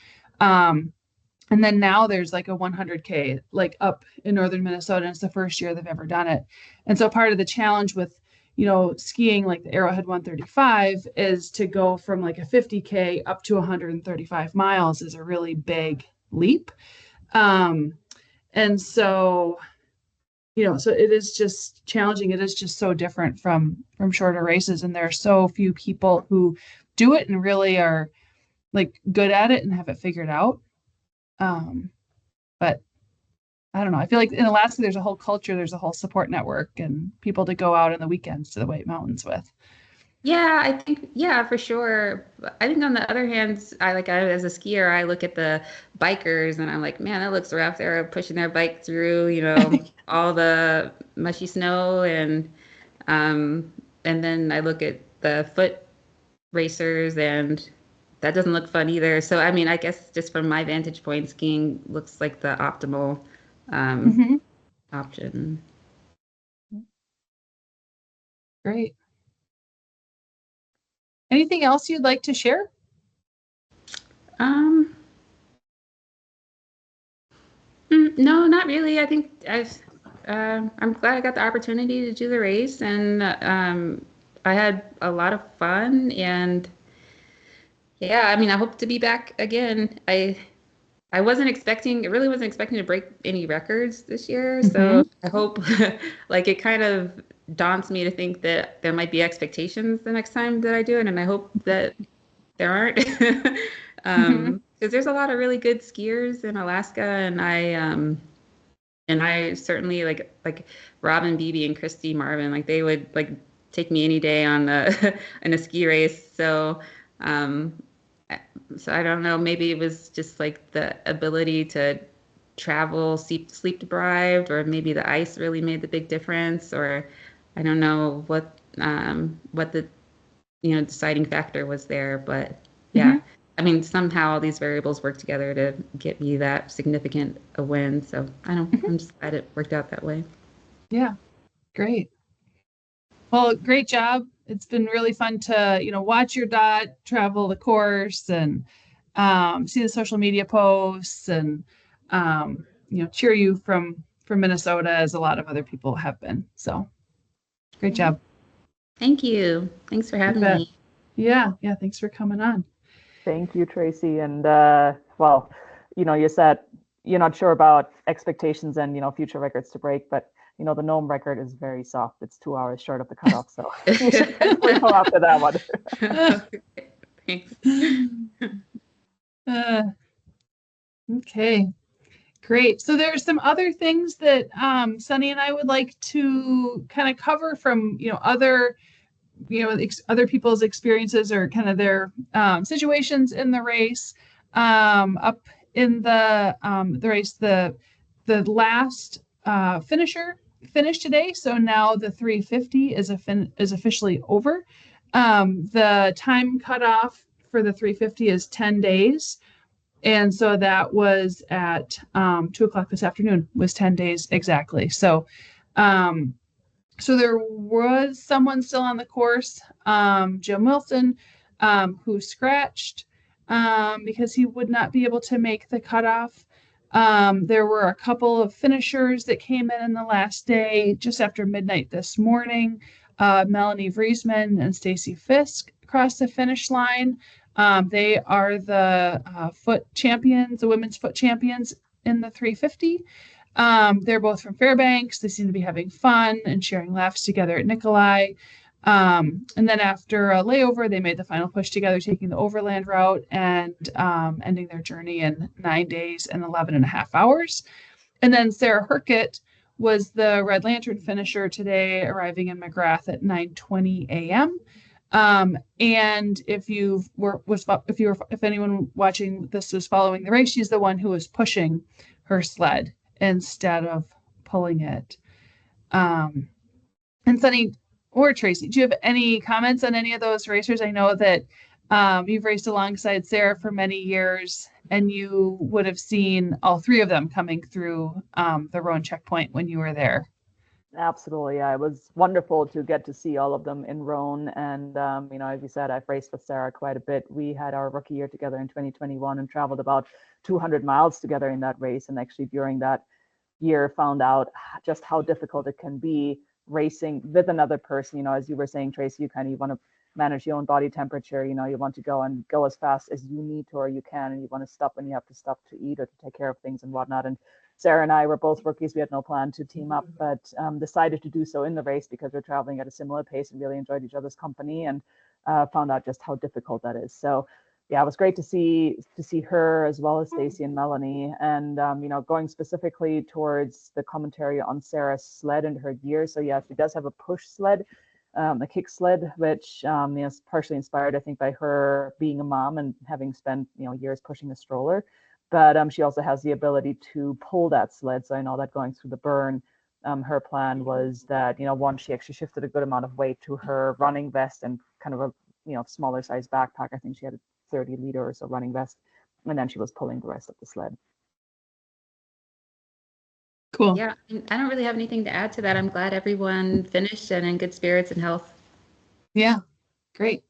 Speaker 1: And then now there's like a 100K like up in northern Minnesota, and it's the first year they've ever done it. And so part of the challenge with skiing like the Arrowhead 135 is to go from like a 50K up to 135 miles is a really big leap. And so so it is just challenging. It is just so different from shorter races, and there are so few people who do it and really are like good at it and have it figured out. But I don't know. I feel like in Alaska, there's a whole culture, there's a whole support network, and people to go out on the weekends to the White Mountains with.
Speaker 3: yeah, I think, yeah, for sure. But I think on the other hand, as a skier, I look at the bikers and I'm like, man, that looks rough. They're pushing their bike through, all the mushy snow um, and then I look at the foot racers and that doesn't look fun either. So, I mean, I guess just from my vantage point, skiing looks like the optimal um,
Speaker 1: Mm-hmm.
Speaker 3: option.
Speaker 1: Great. Anything else you'd like to share?
Speaker 3: Um, no, not really. I think I'm glad I got the opportunity to do the race, and I had a lot of fun. And yeah, I mean, I hope to be back again. I really wasn't expecting to break any records this year.
Speaker 1: Mm-hmm.
Speaker 3: So I hope, like, it kind of daunts me to think that there might be expectations the next time that I do it, and I hope that there aren't.
Speaker 1: Mm-hmm.
Speaker 3: Because there's a lot of really good skiers in Alaska, and I certainly like Robin Beebe and Christy Marvin, like they would like take me any day on in a ski race. Um, so I don't know, maybe it was just like the ability to travel sleep deprived, or maybe the ice really made the big difference, or I don't know what the deciding factor was there, but
Speaker 1: Mm-hmm.
Speaker 3: yeah. I mean, somehow all these variables work together to get me that significant a win. So
Speaker 1: Mm-hmm.
Speaker 3: I'm just glad it worked out that way.
Speaker 1: Yeah, great. Well, great job. It's been really fun to, watch your dot travel the course and see the social media posts and, cheer you from Minnesota as a lot of other people have been. So great
Speaker 3: Yeah.
Speaker 1: job.
Speaker 3: Thank you. Thanks for
Speaker 1: You
Speaker 3: having
Speaker 1: bet.
Speaker 3: me.
Speaker 1: Yeah. Yeah. Thanks for coming on.
Speaker 2: Thank you, Tracie. And well, you said you're not sure about expectations and future records to break, but the gnome record is very soft. It's 2 hours short of the cutoff, so you should definitely go after that one.
Speaker 3: Thanks.
Speaker 1: Uh, okay, great. So there are some other things that Sunny and I would like to kind of cover from, other, other people's experiences or kind of their situations in the race. Up in the race, the last finisher finished today. So now the 350 is officially over. The time cutoff for the 350 is 10 days. And so that was at 2 o'clock this afternoon, was 10 days exactly. Um, so there was someone still on the course, Jim Wilson, who scratched because he would not be able to make the cutoff. There were a couple of finishers that came in the last day, just after midnight this morning. Melanie Vriesman and Stacy Fisk crossed the finish line. They are the foot champions, the women's foot champions in the 350. They're both from Fairbanks. They seem to be having fun and sharing laughs together at Nikolai. And then after a layover, they made the final push together, taking the overland route and ending their journey in 9 days and 11 and a half hours. And then Sarah Herkett was the Red Lantern finisher today, arriving in McGrath at 9:20 a.m. And if anyone watching this was following the race, she's the one who was pushing her sled instead of pulling it. And Sunny or Tracie, do you have any comments on any of those racers? I know that you've raced alongside Sarah for many years, and you would have seen all three of them coming through the Roan checkpoint when you were there.
Speaker 2: Absolutely. Yeah, it was wonderful to get to see all of them in Roan. And, as you said, I've raced with Sarah quite a bit. We had our rookie year together in 2021 and traveled about 200 miles together in that race. And actually during that year found out just how difficult it can be racing with another person. As you were saying, Tracie, you want to manage your own body temperature. You want to go as fast as you need to or you can, and you want to stop when you have to stop to eat or to take care of things and whatnot. And Sarah and I were both rookies. We had no plan to team up, but decided to do so in the race because we're traveling at a similar pace and really enjoyed each other's company, and found out just how difficult that is. So yeah, it was great to see her as well as Stacy and Melanie. And going specifically towards the commentary on Sarah's sled and her gear. So yeah, she does have a push sled, a kick sled, which is partially inspired, I think, by her being a mom and having spent years pushing a stroller. But she also has the ability to pull that sled. So I know that going through the burn, her plan was that one, she actually shifted a good amount of weight to her running vest and kind of a smaller size backpack. I think she had a 30-liter or so running vest, and then she was pulling the rest of the sled.
Speaker 1: Cool.
Speaker 3: Yeah, I don't really have anything to add to that. I'm glad everyone finished and in good spirits and health.
Speaker 1: Yeah, great.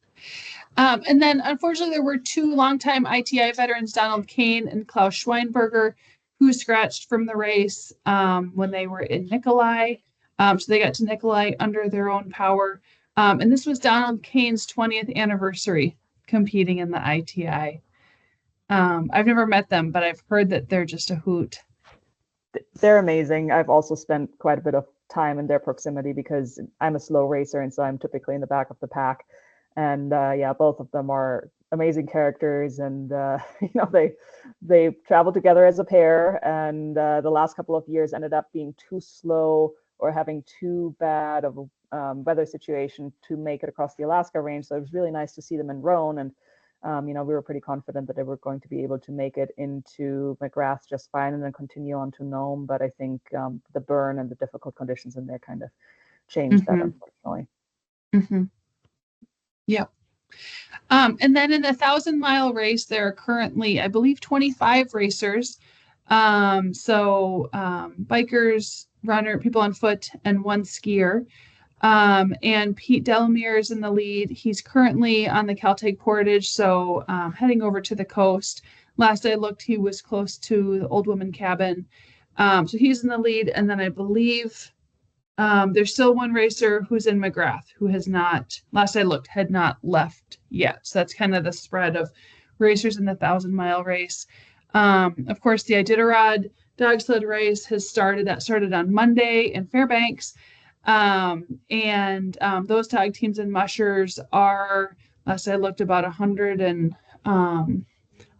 Speaker 1: And then, unfortunately, there were two longtime ITI veterans, Donald Kane and Klaus Schweinberger, who scratched from the race when they were in Nikolai. So they got to Nikolai under their own power. And this was Donald Kane's 20th anniversary competing in the ITI. I've never met them, but I've heard that they're just a hoot.
Speaker 2: They're amazing. I've also spent quite a bit of time in their proximity because I'm a slow racer, and so I'm typically in the back of the pack. And yeah, both of them are amazing characters, and they traveled together as a pair. And the last couple of years ended up being too slow or having too bad of a weather situation to make it across the Alaska range. So it was really nice to see them in Roan, and we were pretty confident that they were going to be able to make it into McGrath just fine and then continue on to Nome. But I think the burn and the difficult conditions in there kind of changed that, unfortunately.
Speaker 1: Mm-hmm. Yep. And then in the 1,000-mile race, there are currently, I believe, 25 racers. Bikers, people on foot, and one skier. And Pete Delamere is in the lead. He's currently on the Caltech Portage, so heading over to the coast. Last I looked, he was close to the Old Woman Cabin. So he's in the lead. And then I believe there's still one racer who's in McGrath who has not, last I looked, had not left yet. So that's kind of the spread of racers in the 1,000-mile race. Of course, the Iditarod Dog Sled Race has started. That started on Monday in Fairbanks. Those tag teams and mushers are, last I looked, about 100 and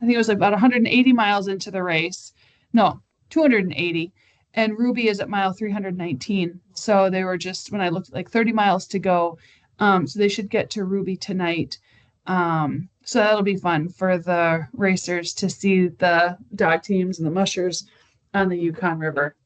Speaker 1: I think it was about 180 miles into the race. No, 280. And Ruby is at mile 319. So they were just, when I looked, like 30 miles to go. So they should get to Ruby tonight. So that'll be fun for the racers to see the dog teams and the mushers on the Yukon River.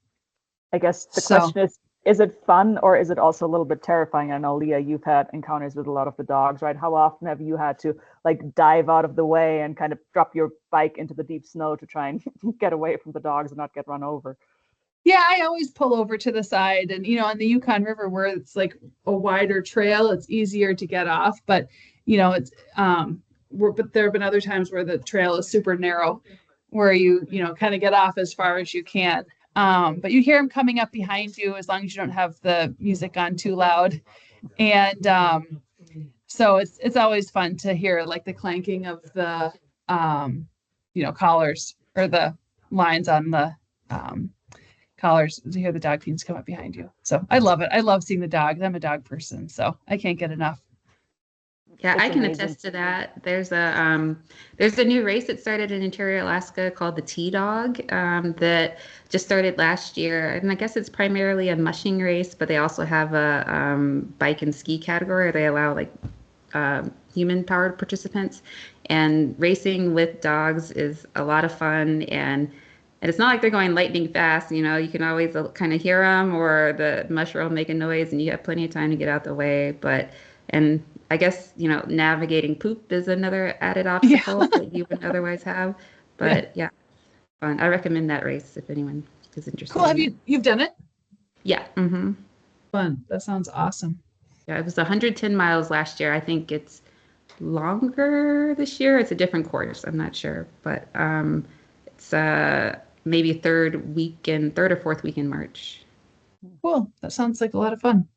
Speaker 2: I guess the question is it fun or is it also a little bit terrifying? I know, Leah, you've had encounters with a lot of the dogs, right? How often have you had to like dive out of the way and kind of drop your bike into the deep snow to try and get away from the dogs and not get run over?
Speaker 1: Yeah, I always pull over to the side, and on the Yukon River where it's like a wider trail, it's easier to get off, but it's but there have been other times where the trail is super narrow where you kind of get off as far as you can. But you hear them coming up behind you as long as you don't have the music on too loud. And so it's always fun to hear like the clanking of the collars or the lines on the collars to hear the dog teams come up behind you. So I love it. I love seeing the dogs. I'm a dog person, so I can't get enough.
Speaker 3: Yeah, I can attest to that. There's a new race that started in interior Alaska called the T-Dog that just started last year. And I guess it's primarily a mushing race, but they also have a bike and ski category where they allow like human-powered participants. And racing with dogs is a lot of fun, and it's not like they're going lightning fast. You can always kind of hear them, or the musher will make a noise, and you have plenty of time to get out the way. And I guess, navigating poop is another added obstacle that you wouldn't otherwise have. But yeah, fun. I recommend that race if anyone is interested.
Speaker 1: Cool. Have you've done it?
Speaker 3: Yeah. Mm-hmm.
Speaker 1: Fun. That sounds awesome.
Speaker 3: Yeah, it was 110 miles last year. I think it's longer this year. It's a different course. I'm not sure, but it's maybe third or fourth week in March.
Speaker 1: Cool. That sounds like a lot of fun.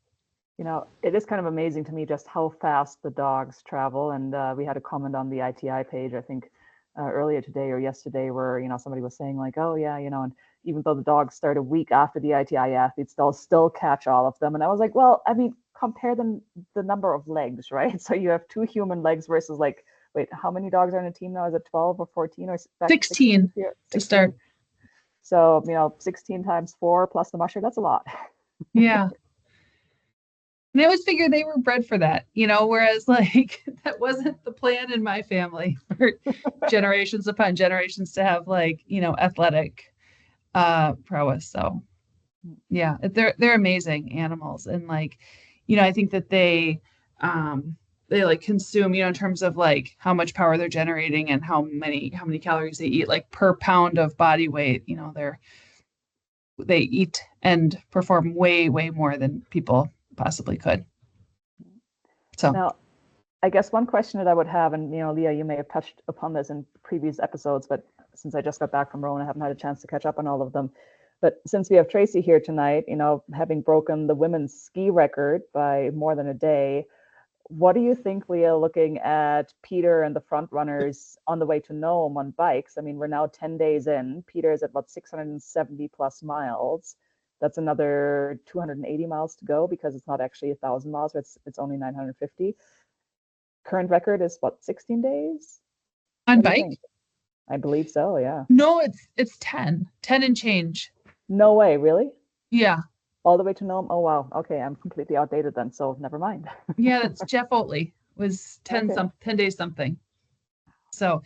Speaker 2: It is kind of amazing to me just how fast the dogs travel. And we had a comment on the ITI page, I think earlier today or yesterday, where, somebody was saying like, oh yeah, and even though the dogs start a week after the ITI athletes, they'll still catch all of them. And I was like, well, I mean, compare the number of legs, right? So you have 2 human legs versus like, wait, how many dogs are in a team now? Is it 12 or 14 or
Speaker 1: 16 to start?
Speaker 2: So, 16 times 4 plus the musher, that's a lot.
Speaker 1: Yeah. And I always figured they were bred for that, whereas like that wasn't the plan in my family for generations upon generations to have like, athletic prowess. So yeah, they're amazing animals. And like, I think that they like consume, in terms of like how much power they're generating and how many calories they eat, like per pound of body weight, they eat and perform way, way more than people possibly could. So
Speaker 2: now, I guess one question that I would have, and Leah, you may have touched upon this in previous episodes, but since I just got back from Rome, I haven't had a chance to catch up on all of them. But since we have Tracie here tonight, having broken the women's ski record by more than a day, what do you think, Leah, looking at Peter and the front runners on the way to Nome on bikes? I mean, we're now 10 days in. Peter is at about 670 plus miles. That's another 280 miles to go because it's not actually 1,000 miles. It's only 950. Current record is what, 16 days?
Speaker 1: On bike?
Speaker 2: I believe so, yeah.
Speaker 1: No, it's 10 and change.
Speaker 2: No way, really?
Speaker 1: Yeah.
Speaker 2: All the way to Nome? Oh, wow. Okay, I'm completely outdated then, so never mind.
Speaker 1: Yeah, that's Jeff Oatley was 10 days something. So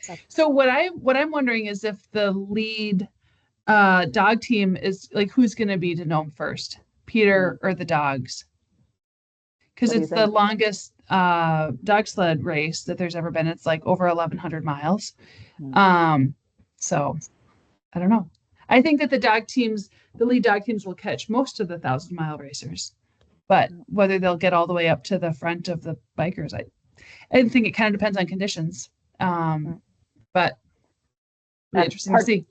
Speaker 1: what I'm wondering is if the lead dog team is like, who's going to be to Nome first, Peter or the dogs? Because it's the longest dog sled race that there's ever been. It's like over 1,100 miles. So I don't know. I think that the lead dog teams will catch most of the 1,000-mile racers, but whether they'll get all the way up to the front of the bikers, I think it kind of depends on conditions. But really interesting to see.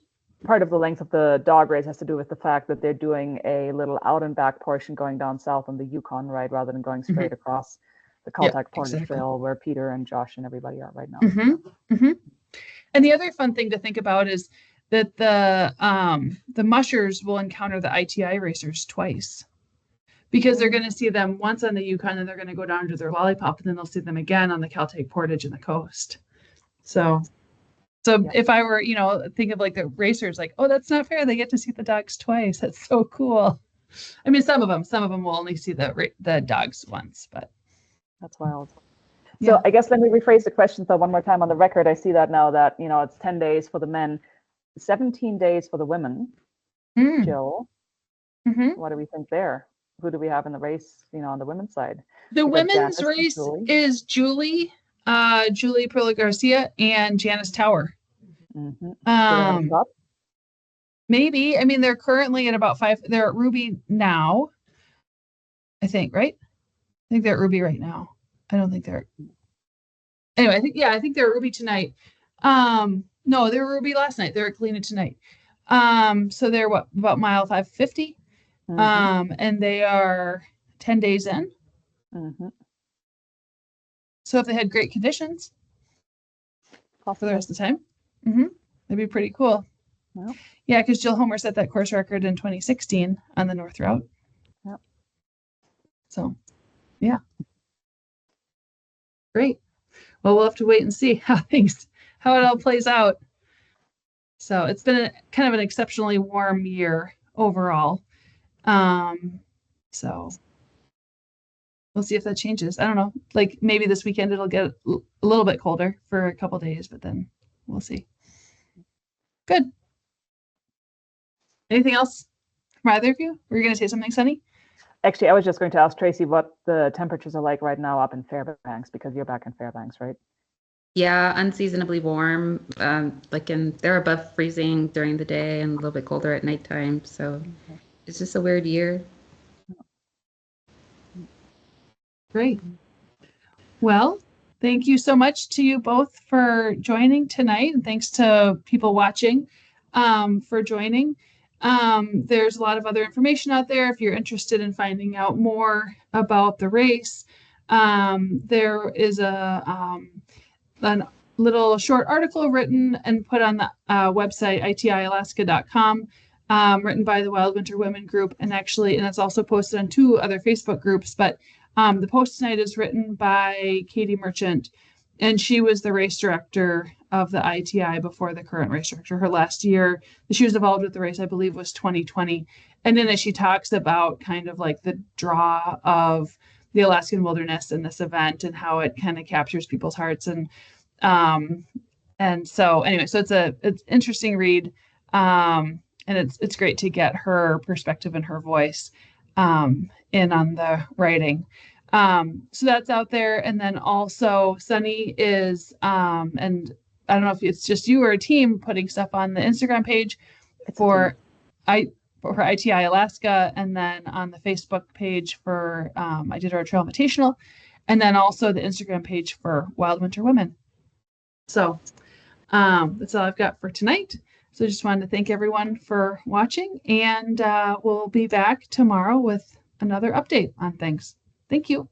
Speaker 2: Part of the length of the dog race has to do with the fact that they're doing a little out and back portion going down south on the Yukon ride rather than going straight across the Caltech Portage Trail where Peter and josh and everybody are right now.
Speaker 1: And the other fun thing to think about is that the mushers will encounter the ITI racers twice, because they're going to see them once on the Yukon and they're going to go down to their lollipop, and then they'll see them again on the Caltech Portage and the coast. So So if I were, think of like the racers, like, oh, that's not fair. They get to see the dogs twice. That's so cool. I mean, some of them will only see the dogs once, but
Speaker 2: that's wild.
Speaker 1: Yeah.
Speaker 2: So I guess let me rephrase the question though one more time on the record. I see that now that, it's 10 days for the men, 17 days for the women. Jill, what do we think there? Who do we have in the race, on the women's side?
Speaker 1: The women's race is Julie Perla Garcia and Janice Tower. Maybe. I mean, they're currently at about 5. They're at Ruby now, I think, right? I think they're at Ruby right now. I don't think they're. Anyway, I think they're at Ruby tonight. No, they were Ruby last night. They're at Galena tonight. So they're about mile 550. And they are 10 days in. So if they had great conditions for the rest of the time, that'd be pretty cool. Well, yeah, because Jill Homer set that course record in 2016 on the North Route. Yep. So, yeah. Great. Well, we'll have to wait and see how it all plays out. So it's been kind of an exceptionally warm year overall. So we'll see if that changes. I don't know. Like maybe this weekend it'll get a little bit colder for a couple days, but then we'll see. Good. Anything else from either of you? Were you going to say something, Sunny?
Speaker 2: Actually, I was just going to ask Tracie what the temperatures are like right now up in Fairbanks, because you're back in Fairbanks, right?
Speaker 3: Yeah, unseasonably warm. They're above freezing during the day and a little bit colder at nighttime. So it's just a weird year.
Speaker 1: Great. Well, thank you so much to you both for joining tonight, and thanks to people watching for joining. There's a lot of other information out there if you're interested in finding out more about the race. There is a little short article written and put on the website itialaska.com, written by the Wild Winter Women group, and it's also posted on 2 other Facebook groups. But the post tonight is written by Katie Merchant, and she was the race director of the ITI before the current race director. Her last year that she was involved with the race, I believe, was 2020. And then as she talks about kind of like the draw of the Alaskan wilderness in this event and how it kind of captures people's hearts. And so anyway, so it's interesting read. And it's great to get her perspective and her voice in on the writing. So that's out there. And then also Sunny is, and I don't know if it's just you or a team putting stuff on the Instagram page for ITI Alaska, and then on the Facebook page for Iditarod Trail Invitational, and then also the Instagram page for Wild Winter Women. So that's all I've got for tonight. So just wanted to thank everyone for watching, and we'll be back tomorrow with another update on things. Thank you.